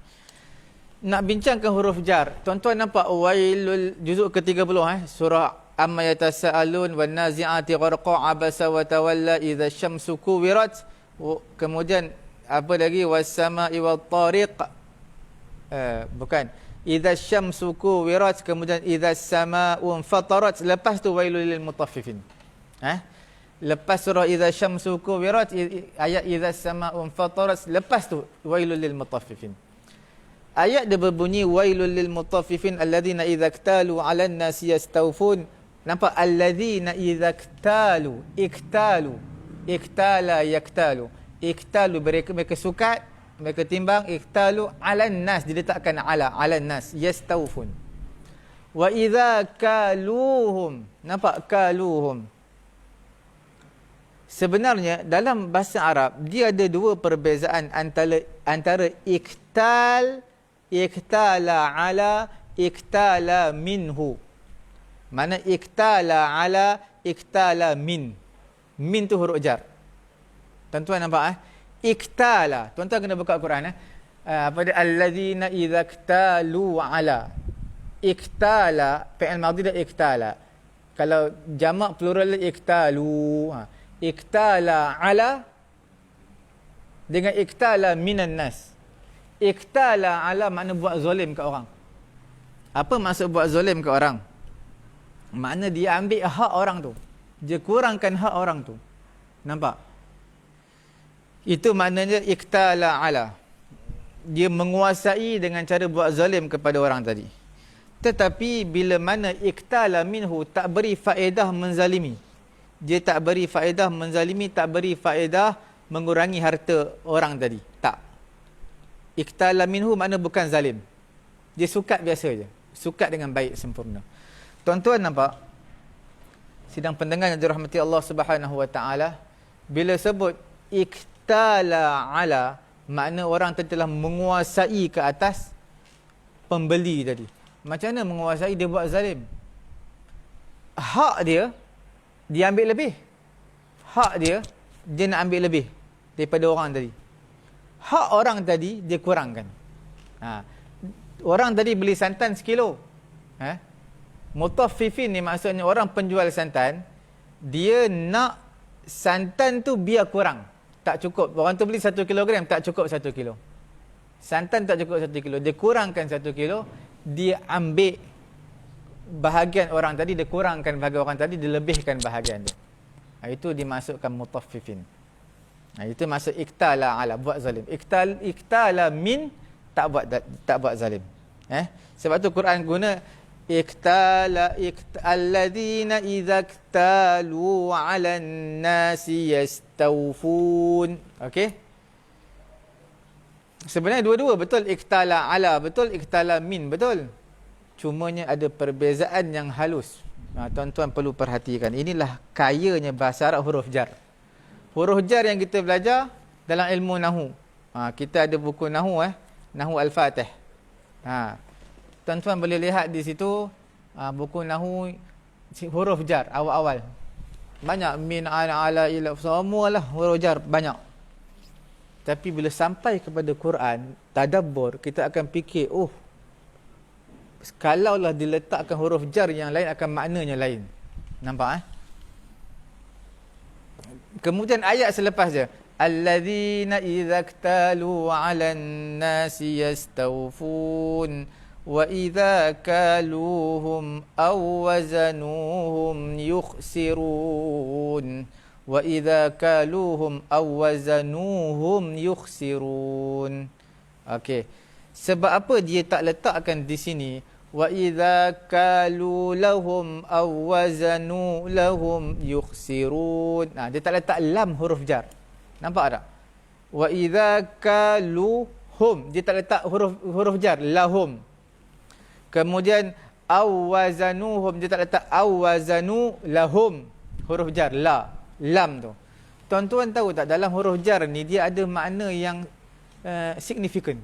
Nak bincangkan huruf jar. Tuan-tuan nampak wailul juzuk ke-30 surah Amma yatasaalun wan nazi'ati gharqa abasa wa tawalla idza syamsu kuwirat. Kemudian apa lagi was-sama'i wat-tariq. Bukan. Idza syamsu kuwirat, kemudian idza samaa'u fatarat. Lepas tu wailul lil mutaffifin. Lepas surah idza syamsu kuwirat, ayat idza samaa'u fatarat, lepas tu wailul lil mutaffifin. Ayat dia berbunyi wailul lil mutaffifin alladzina idza iktalu 'alan nasi yastawfun. Nampak? Alladzina idza iktalu, iktala yaktalu. Iktalu mereka sukat, mereka timbang. Iktalu 'alan nas, diletakkan ala 'alan nas yastawfun. Wa idza kaluhum. Nampak? Kaluhum. Sebenarnya dalam bahasa Arab dia ada dua perbezaan antara iktala ala, iktala minhu. Mana iktala ala, iktala min. Min tu huruf jar. Tuan-tuan nampak Iktala. Tuan-tuan kena buka Quran apa dia? Alladzina idza iktalu ala. Iktala fi'il madhi dia iktala. Kalau jamak plural iktalu. Iktala ala dengan iktala minan nas. Iktala ala makna buat zalim kat orang. Apa maksud buat zalim kat orang? Makna dia ambil hak orang tu. Dia kurangkan hak orang tu. Nampak? Itu maknanya iktala ala. Dia menguasai dengan cara buat zalim kepada orang tadi. Tetapi bila mana iktala minhu, tak beri faedah menzalimi. Dia tak beri faedah menzalimi, tak beri faedah mengurangi harta orang tadi. Tak. Iktala minhu makna bukan zalim. Dia sukat biasa je. Sukat dengan baik sempurna. Tuan-tuan nampak? Sidang pendengar yang dirahmati Allah Subhanahu wa taala, bila sebut iktala ala, makna orang telah menguasai ke atas pembeli tadi. Macam mana menguasai? Dia buat zalim. Hak dia ambil lebih. Hak dia nak ambil lebih daripada orang tadi. Hak orang tadi dia kurangkan. Orang tadi beli santan sekilo. Mutaffifin ni maksudnya orang penjual santan, Dia nak santan tu biar kurang. Tak cukup. Orang tu beli 1 kilogram, tak cukup 1 kilo. Santan tak cukup 1 kilo. Dia kurangkan 1 kilo. Dia ambil bahagian orang tadi, dia kurangkan bahagian orang tadi, dia lebihkan bahagian dia. Itu dimasukkan mutaffifin. Itu maksud iktala ala, buat zalim. Iktala min, tak buat zalim. Sebab tu Quran guna alladzina idza iktalu 'alan nasi yastawfun. Okey? Sebenarnya dua-dua betul, iktala ala betul, iktala min betul. Cumanya ada perbezaan yang halus. Tuan-tuan perlu perhatikan. Inilah kayanya bahasa Arab huruf jar. Huruf jar yang kita belajar dalam ilmu nahu. Kita ada buku nahu Nahu Al-Fatih. Tuan-tuan boleh lihat di situ buku nahu huruf jar awal-awal. Banyak min, ala, ila, semualah huruf jar banyak. Tapi bila sampai kepada Quran, tadabbur, kita akan fikir, kalaulah diletakkan huruf jar yang lain akan maknanya lain. Nampak Kemudian ayat selepas dia, alladzina idza iktalu 'alan nasi yastawfun wa idza kaluhum aw wazanuhum yukhsirun wa idza kaluhum aw wazanuhum yukhsirun. Okey. Sebab apa dia tak letakkan di sini wa idza kalu lahum aw wazanu lahum yukhsirun. Dia tak letak lam huruf jar. Nampak tak? Wa idza kaluhum, dia tak letak huruf jar lahum. Kemudian awazanuhum, dia tak letak awazanu lahum, huruf jar la, lam tu. Tuan-tuan tahu tak, dalam huruf jar ni dia ada makna yang signifikan.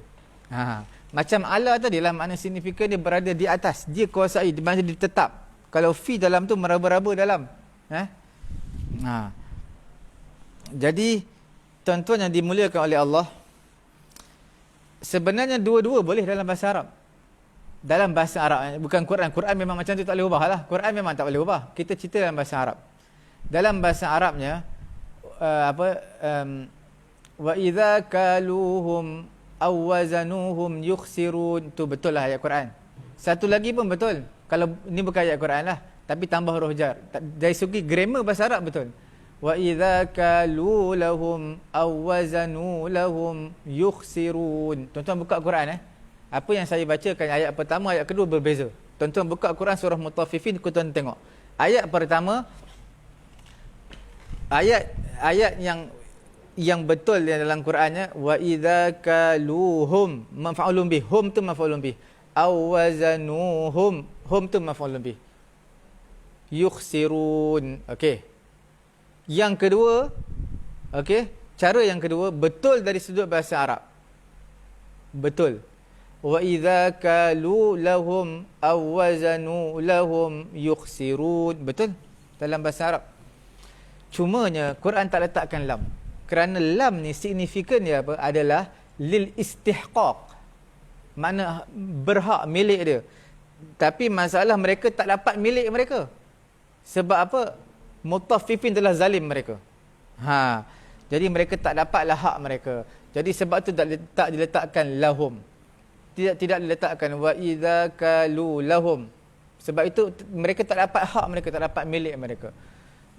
Macam ala tadi lah, makna signifikan dia berada di atas, dia kuasai, dia macam dia tetap. Kalau fi dalam tu meraba-raba dalam. Jadi tuan-tuan yang dimuliakan oleh Allah, sebenarnya dua-dua boleh dalam bahasa Arab. Dalam bahasa Arab, bukan Quran. Quran memang macam tu, tak boleh ubah lah. Quran memang tak boleh ubah. Kita cerita dalam bahasa Arab. Dalam bahasa Arabnya, wa idza kaluhum aw wazanuhum yukhsirun, tu betul lah ayat Quran. Satu lagi pun betul. Kalau ni bukan ayat Quran lah, tapi tambah huruf jar. Dari segi grammar bahasa Arab betul. Wa idza kalu lahum aw wazanu lahum yukhsirun. Tuan-tuan buka Quran Apa yang saya bacakan ayat pertama, ayat kedua berbeza. Tuan-tuan buka Quran surah Mutaffifin, tuan-tuan tengok. Ayat pertama, ayat yang betul dalam Qurannya, wa idza kaluhum, maf'ulun bih, hum tu maf'ulun bih, aw wazanuhum, hum tu maf'ulun bih, yukhsirun. Okey. Yang kedua, cara yang kedua betul dari sudut bahasa Arab. Betul. Wa idza kalu lahum aw wazanu lahum yukhsirun. Betul dalam bahasa Arab. Cumanya Quran tak letakkan lam. Kerana lam ni signifikan dia apa? Adalah lil istihqaq. Makna berhak, milik dia. Tapi masalah mereka tak dapat milik mereka. Sebab apa? Mutaffifin telah zalim mereka. Jadi mereka tak dapatlah hak mereka. Jadi sebab tu tak diletakkan lahum. Tidak diletakkan wa idza kalu lahum. Sebab itu mereka tak dapat hak mereka, tak dapat milik mereka.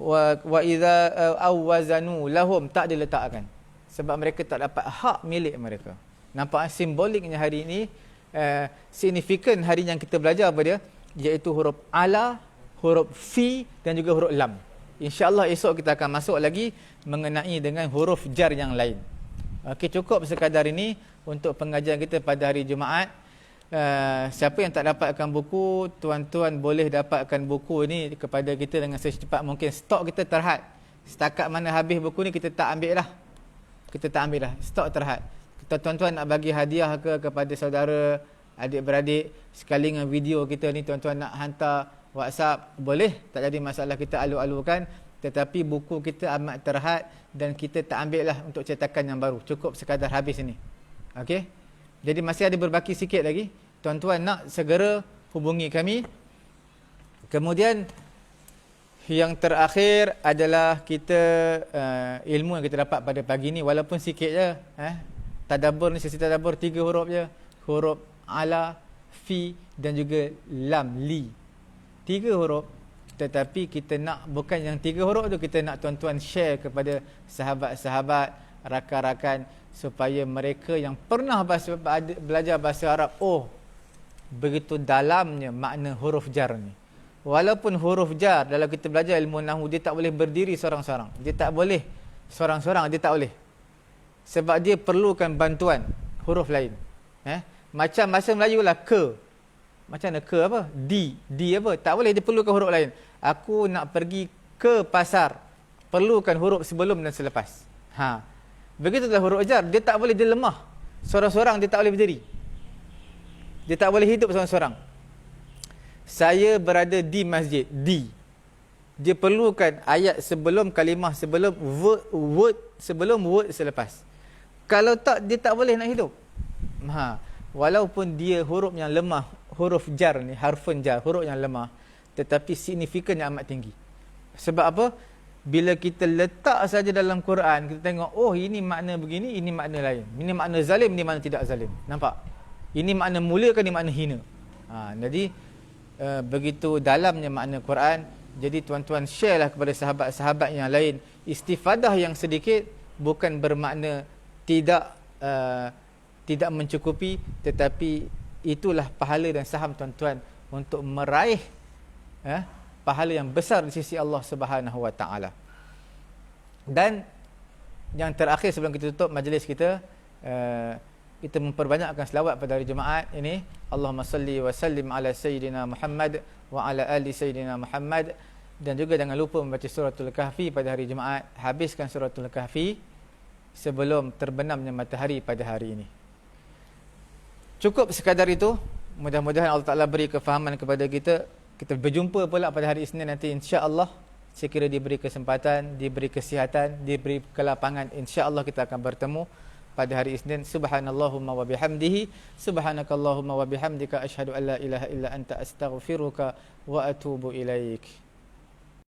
Wa idza awazanu lahum, tak diletakkan. Sebab mereka tak dapat hak milik mereka. Nampak simboliknya hari ini, signifikan hari yang kita belajar apa dia? Iaitu huruf ala, huruf fi dan juga huruf lam. InsyaAllah esok kita akan masuk lagi mengenai dengan huruf jar yang lain. Okey, cukup sekadar ini untuk pengajian kita pada hari Jumaat. Siapa yang tak dapatkan buku, tuan-tuan boleh dapatkan buku ini kepada kita dengan secepat mungkin. Stok kita terhad. Setakat mana habis buku ni kita tak ambil dah. Stok terhad. Tuan-tuan nak bagi hadiah kepada saudara, adik-beradik, sekali dengan video kita ni, tuan-tuan nak hantar WhatsApp, boleh. Tak jadi masalah, kita alu-alukan. Tetapi buku kita amat terhad dan kita tak ambil lah untuk cetakan yang baru. Cukup sekadar habis ini. Okey. Jadi masih ada berbaki sikit lagi. Tuan-tuan nak segera hubungi kami. Kemudian Yang terakhir adalah kita ilmu yang kita dapat pada pagi ni, walaupun sikit je. Tadabbur ni, sesi tadabbur 3 huruf je. Huruf ala, fi dan juga lam, li. 3 huruf. Tetapi kita nak, bukan yang 3 huruf tu, kita nak tuan-tuan share kepada sahabat-sahabat, rakan-rakan, supaya mereka yang pernah belajar bahasa Arab, oh, begitu dalamnya makna huruf jar ni. Walaupun huruf jar dalam kita belajar ilmu nahwu, dia tak boleh berdiri seorang-seorang. Dia tak boleh seorang-seorang, dia tak boleh. Sebab dia perlukan bantuan huruf lain. Macam bahasa Melayu lah ke. Macam mana ke apa? Di apa? Tak boleh, dia perlukan huruf lain. Aku nak pergi ke pasar, perlukan huruf sebelum dan selepas. Begitulah huruf jar, dia tak boleh, dia lemah. Seorang-seorang dia tak boleh berdiri. Dia tak boleh hidup seorang-seorang. Saya berada di masjid, di. Dia perlukan ayat sebelum, kalimah sebelum, word sebelum, word selepas. Kalau tak, dia tak boleh nak hidup. Walaupun dia huruf yang lemah, huruf jar ni, harfun jar, huruf yang lemah, tetapi signifikannya amat tinggi. Sebab apa? Bila kita letak saja dalam Quran, kita tengok, oh ini makna begini, ini makna lain. Ini makna zalim, ini makna tidak zalim. Nampak? Ini makna mulia kan, ini makna hina. Jadi begitu dalamnya makna Quran. Jadi tuan-tuan share lah kepada sahabat-sahabat yang lain. Istifadah yang sedikit bukan bermakna tidak mencukupi, tetapi itulah pahala dan saham tuan-tuan untuk meraih pahala yang besar di sisi Allah Subhanahu Wa Taala. Dan yang terakhir sebelum kita tutup majlis kita, kita memperbanyakkan selawat pada hari Jumaat ini. Allahumma salli wa sallim ala Sayyidina Muhammad wa ala ali Sayyidina Muhammad. Dan juga jangan lupa membaca suratul Kahfi pada hari Jumaat. Habiskan suratul Kahfi sebelum terbenamnya matahari pada hari ini. Cukup sekadar itu. Mudah-mudahan Allah Ta'ala beri kefahaman kepada kita. Kita berjumpa pula pada hari Isnin nanti, insya-Allah. Sekiranya diberi kesempatan, diberi kesihatan, diberi kelapangan, insya-Allah kita akan bertemu pada hari Isnin. Subhanallahumma wa bihamdihi, subhanakallahumma wa bihamdika, asyhadu an la ilaha illa anta, astaghfiruka wa atubu ilaik.